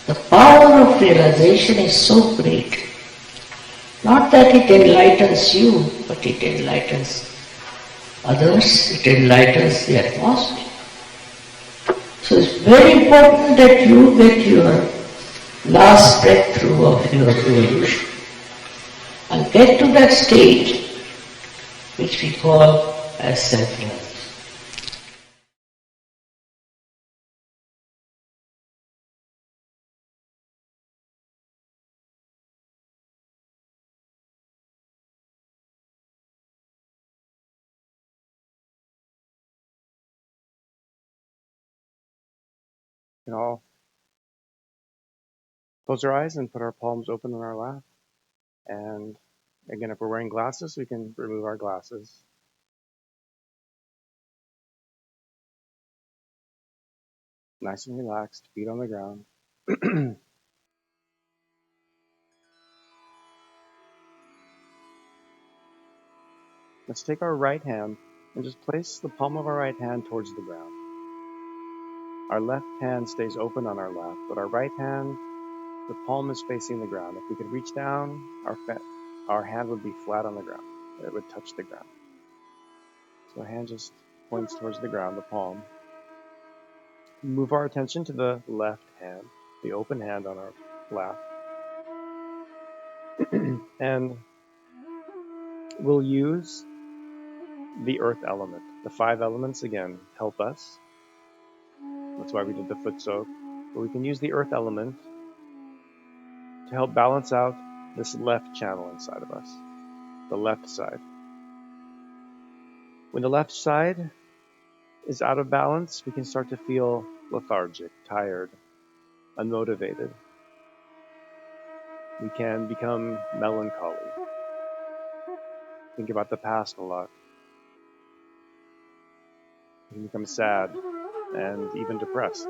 The power of realization is so great. Not that it enlightens you, but it enlightens others, it enlightens the atmosphere. So it's very important that you get your last breakthrough of your evolution and get to that state which we call as self-love. We can all close our eyes and put our palms open on our lap. And again, if we're wearing glasses, we can remove our glasses. Nice and relaxed, feet on the ground. Let's take our right hand and just place the palm of our right hand towards the ground. Our left hand stays open on our lap, but our right hand, the palm is facing the ground. If we could reach down, our hand would be flat on the ground. It would touch the ground. So our hand just points towards the ground, the palm. Move our attention to the left hand, the open hand on our lap. And we'll use the earth element. The 5 elements, again, help us. That's why we did the foot soak. But we can use the earth element to help balance out this left channel inside of us, the left side. When the left side is out of balance, we can start to feel lethargic, tired, unmotivated. We can become melancholy. Think about the past a lot. We can become sad and even depressed.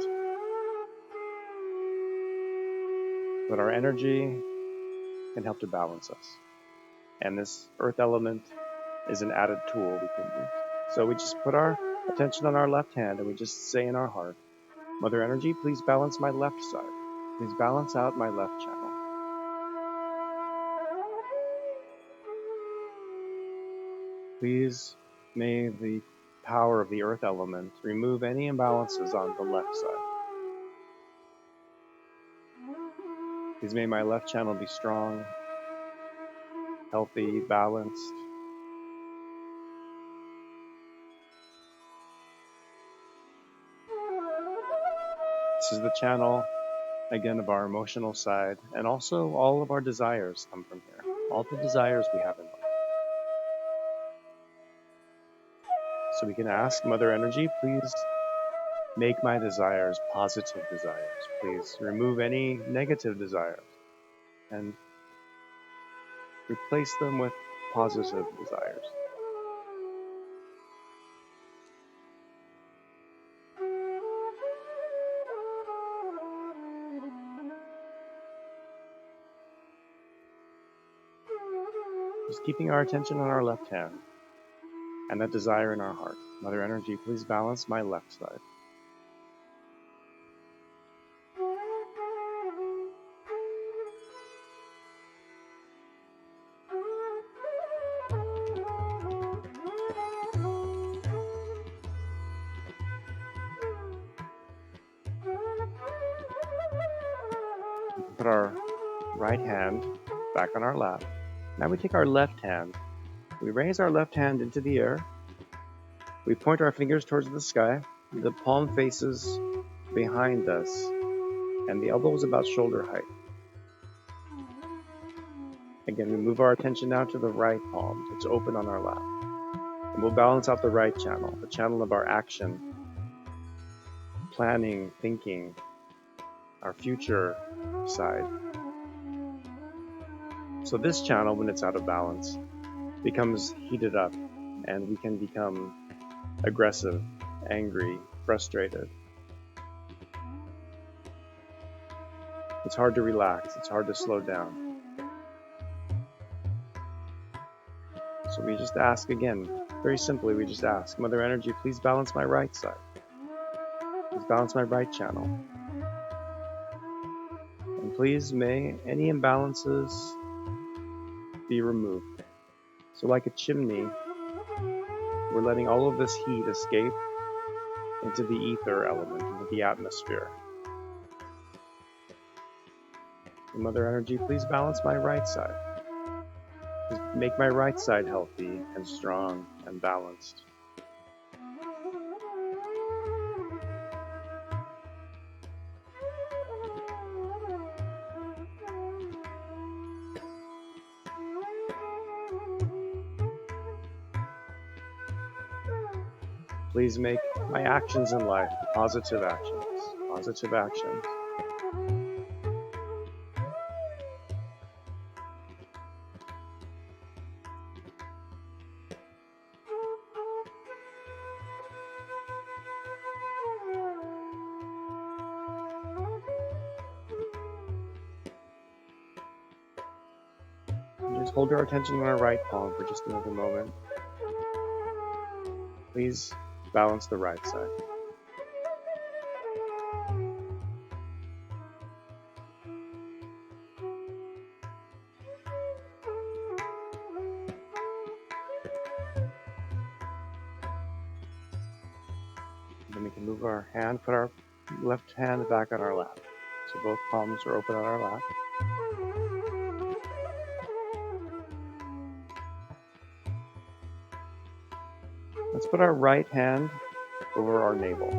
But our energy can help to balance us. And this earth element is an added tool we can use. So we just put our attention on our left hand and we just say in our heart, Mother Energy, please balance my left side. Please balance out my left channel. Please may the power of the earth element remove any imbalances on the left side. Please may my left channel be strong, healthy, balanced. This is the channel, again, of our emotional side, and also all of our desires come from here. All the desires we have in life. So we can ask Mother Energy, please make my desires positive desires. Please remove any negative desires and replace them with positive desires. Just keeping our attention on our left hand and that desire in our heart. Mother Energy, please balance my left side. Put our right hand back on our lap. Now we take our left hand. We raise our left hand into the air. We point our fingers towards the sky. The palm faces behind us, and the elbow is about shoulder height. Again, we move our attention now to the right palm. It's open on our lap. And we'll balance out the right channel, the channel of our action, planning, thinking, our future side. So this channel, when it's out of balance, becomes heated up, and we can become aggressive, angry, frustrated. It's hard to relax. It's hard to slow down. So we just ask again, very simply, we just ask, Mother Energy, please balance my right side. Please balance my right channel. And please may any imbalances be removed. So like a chimney, we're letting all of this heat escape into the ether element, into the atmosphere. And Mother Energy, please balance my right side. Please make my right side healthy and strong and balanced. Please make my actions in life positive actions, positive actions. And just hold our attention on our right palm for just another moment. Please balance the right side. Then we can move our hand, put our left hand back on our lap. So both palms are open on our lap. Let's put our right hand over our navel.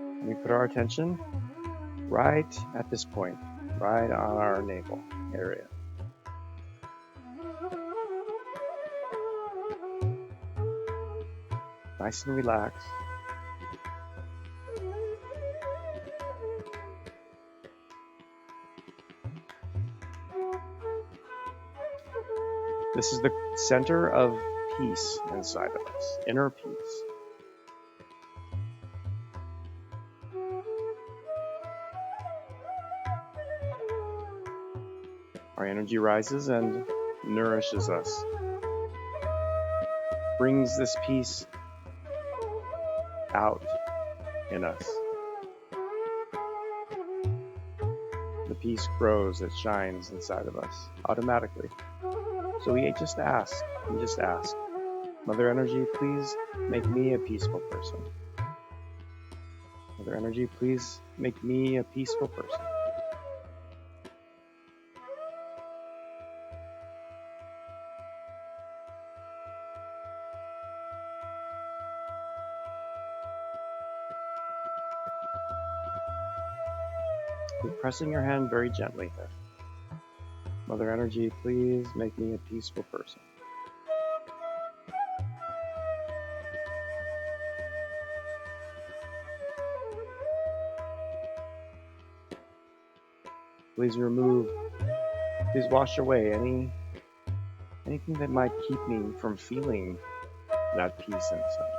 And we put our attention right at this point, right on our navel area. Nice and relaxed. This is the center of peace inside of us, inner peace. Our energy rises and nourishes us, brings this peace out in us. The peace grows, it shines inside of us automatically. So we just ask, Mother Energy, please make me a peaceful person. Mother Energy, please make me a peaceful person. Keep pressing your hand very gently here. Mother Energy, please make me a peaceful person. Please wash away anything that might keep me from feeling that peace inside.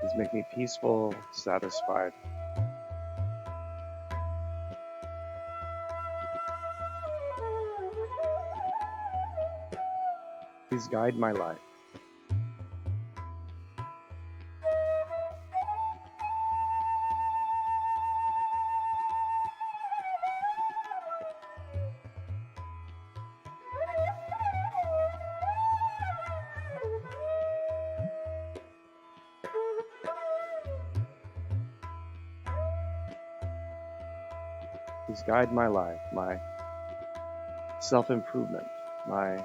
Please make me peaceful, satisfied. Please guide my life. Please guide my life, my self-improvement, my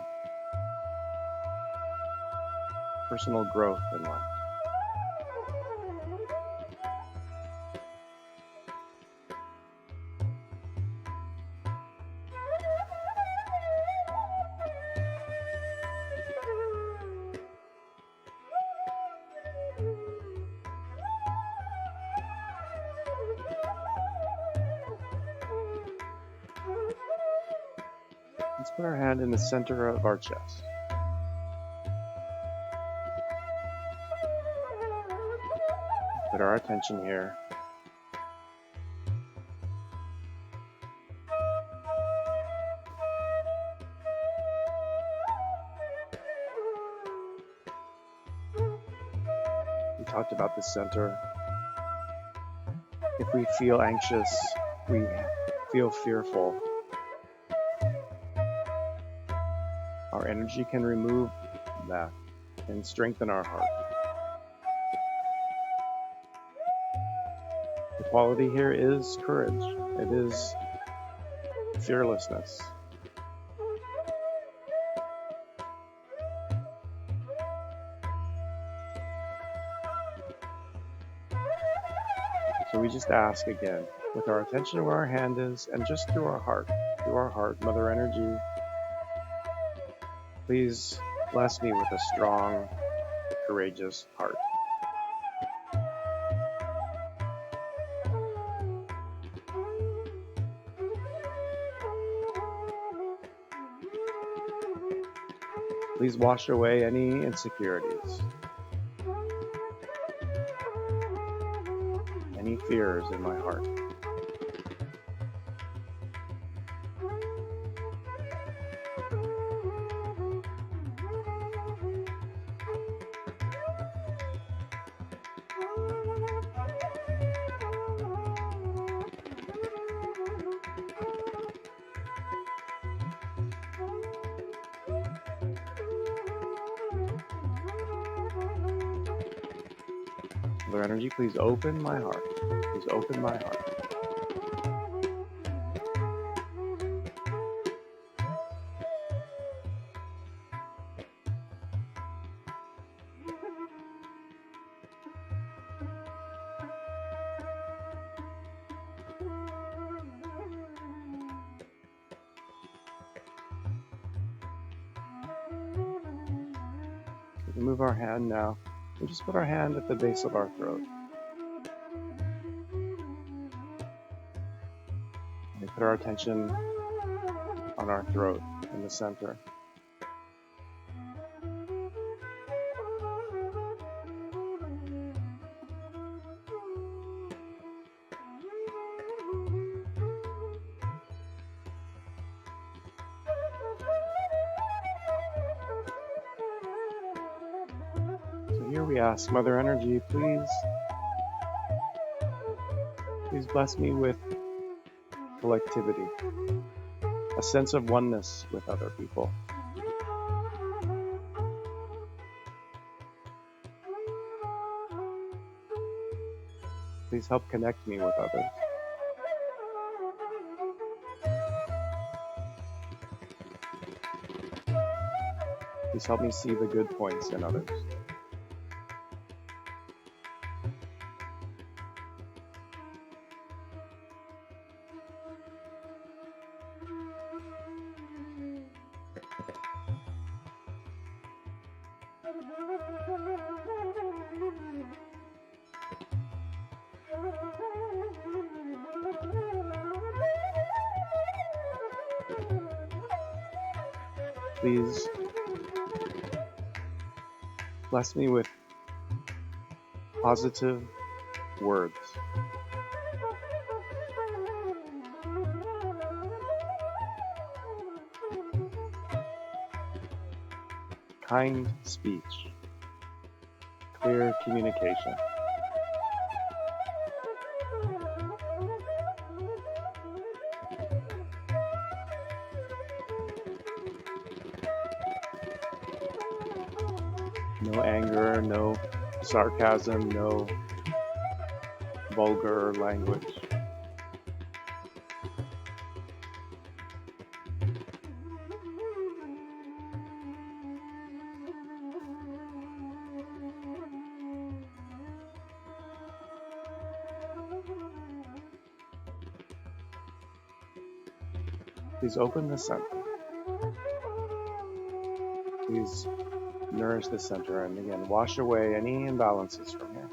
personal growth in life. Let's put our hand in the center of our chest. Put our attention here. talked about this center. If we feel anxious, we feel fearful, our energy can remove that and strengthen our heart. The quality here is courage. It is fearlessness. So we just ask again, with our attention where our hand is, and just through our heart, Mother Energy, please bless me with a strong, courageous heart. Please wash away any insecurities, any fears in my heart. Mother Energy, please open my heart. Please open my heart. Remove our hand now. We just put our hand at the base of our throat. We put our attention on our throat in the center. So here we ask, Mother Energy, please bless me with collectivity, a sense of oneness with other people. Please help connect me with others. Please help me see the good points in others. Please bless me with positive words. Kind speech. Clear communication. No anger, no sarcasm, no vulgar language. Please open the center. Please nourish the center, and again, wash away any imbalances from here.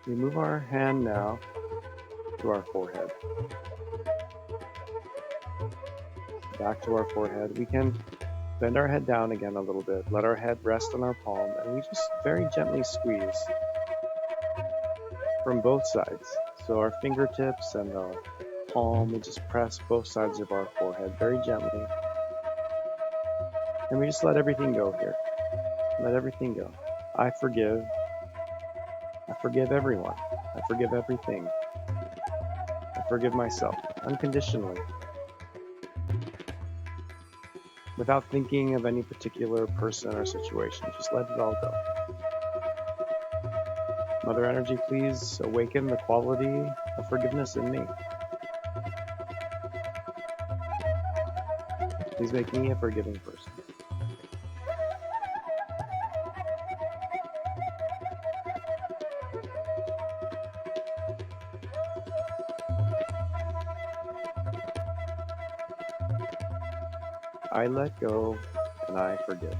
We move our hand now to our forehead. Back to our forehead. We can bend our head down again a little bit. Let our head rest on our palm, and we just very gently squeeze from both sides. So our fingertips and our palm, we just press both sides of our forehead very gently. And we just let everything go here. Let everything go. I forgive. I forgive everyone. I forgive everything. I forgive myself unconditionally, without thinking of any particular person or situation. Just let it all go. Mother Energy, please awaken the quality of forgiveness in me. Please make me a forgiving person. I let go and I forgive.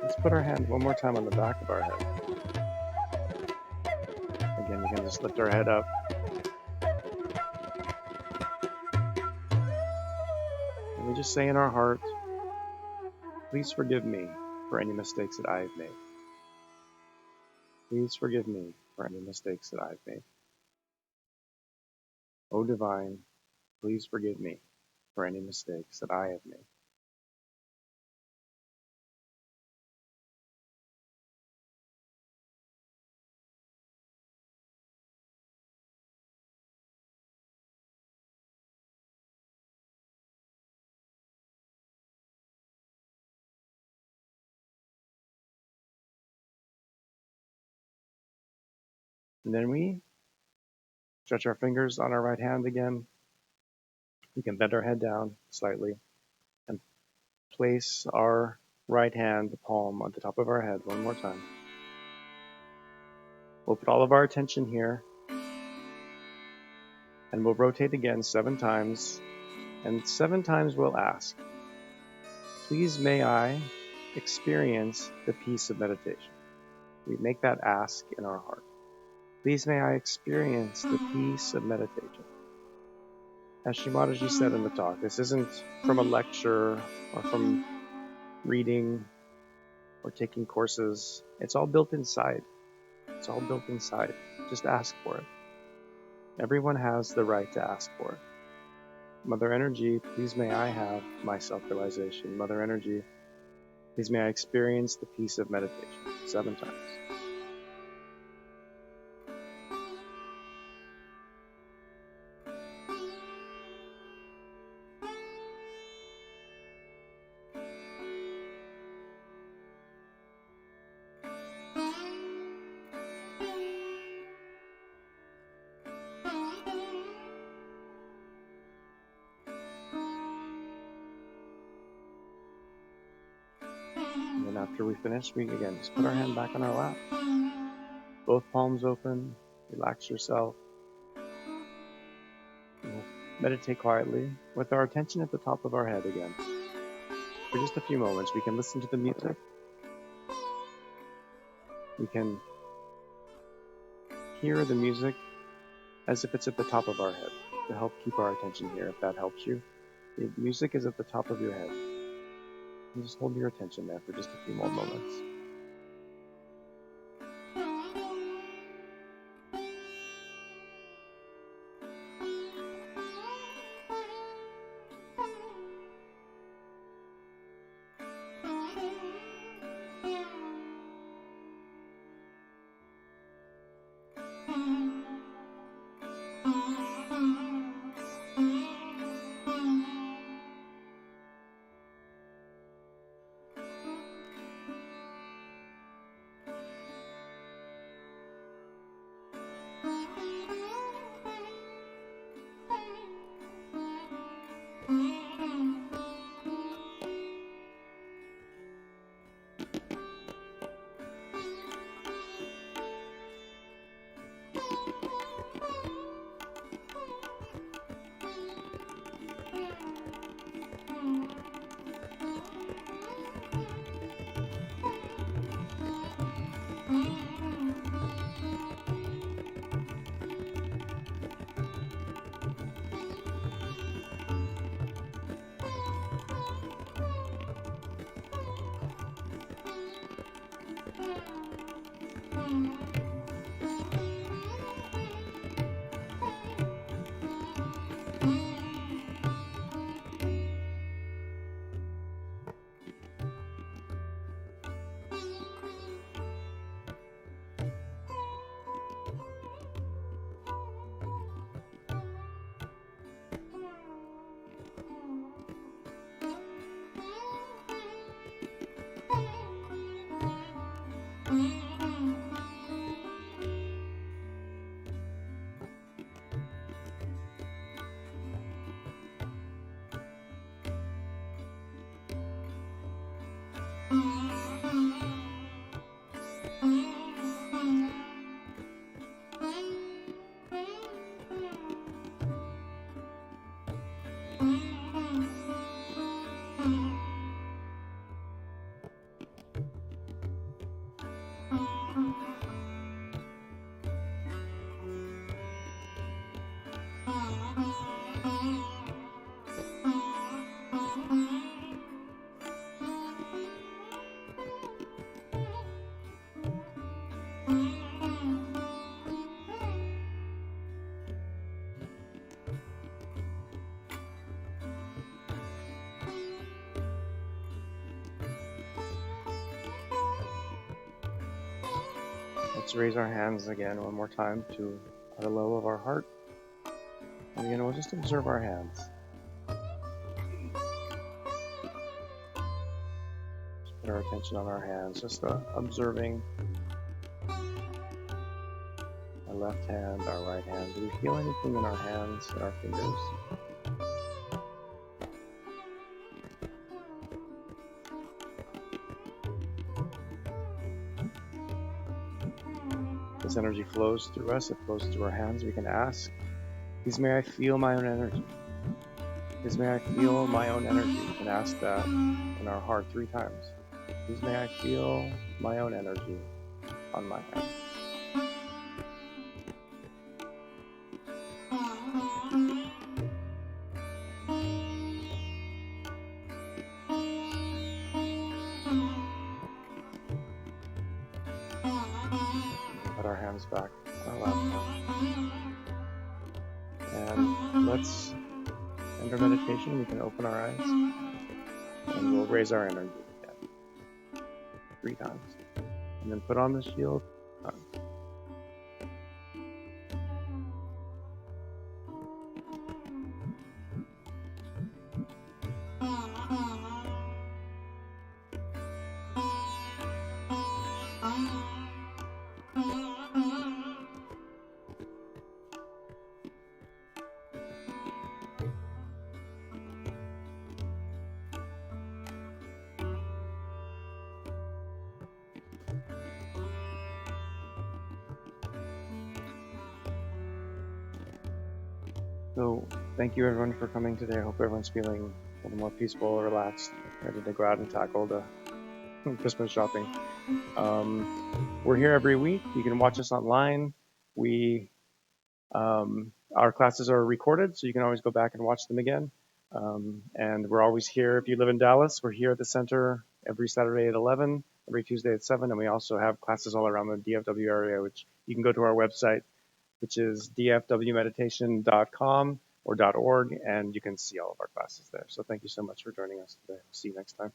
Let's put our hand one more time on the back of our head. Again, we can just lift our head up. And we just say in our heart, please forgive me for any mistakes that I have made. Please forgive me for any mistakes that I've made. O Divine, please forgive me for any mistakes that I have made. And then we stretch our fingers on our right hand again. We can bend our head down slightly and place our right hand, the palm, on the top of our head one more time. We'll put all of our attention here, and we'll rotate again 7 times, and 7 times we'll ask, please may I experience the peace of meditation. We make that ask in our heart. Please may I experience the peace of meditation. As Shimadaji said in the talk, this isn't from a lecture or from reading or taking courses. It's all built inside. It's all built inside. Just ask for it. Everyone has the right to ask for it. Mother Energy, please may I have my self-realization. Mother Energy, please may I experience the peace of meditation 7 times. And then after we finish, we again just put our hand back on our lap. Both palms open. Relax yourself. We'll meditate quietly with our attention at the top of our head again. For just a few moments, we can listen to the music. We can hear the music as if it's at the top of our head to help keep our attention here, if that helps you. The music is at the top of your head. And just hold your attention there for just a few more moments. Let's raise our hands again one more time to the low of our heart. And again, we'll just observe our hands. Just put our attention on our hands, just observing our left hand, our right hand. Do we feel anything in our hands and our fingers? This energy flows through us, it flows through our hands. We can ask, please may I feel my own energy. Please may I feel my own energy. We can ask that in our heart 3 times. Please may I feel my own energy on my hand. Put our hands back on our lap now. And let's end our meditation. We can open our eyes and we'll raise our energy again 3 times. And then put on the shield. So thank you everyone for coming today. I hope everyone's feeling a little more peaceful, relaxed, ready to go out and tackle the Christmas shopping. We're here every week. You can watch us online. Our classes are recorded, so you can always go back and watch them again. And we're always here. If you live in Dallas, we're here at the center every Saturday at 11, every Tuesday at 7, and we also have classes all around the DFW area, which you can go to our website, which is dfwmeditation.com or .org, and you can see all of our classes there. So thank you so much for joining us today. See you next time.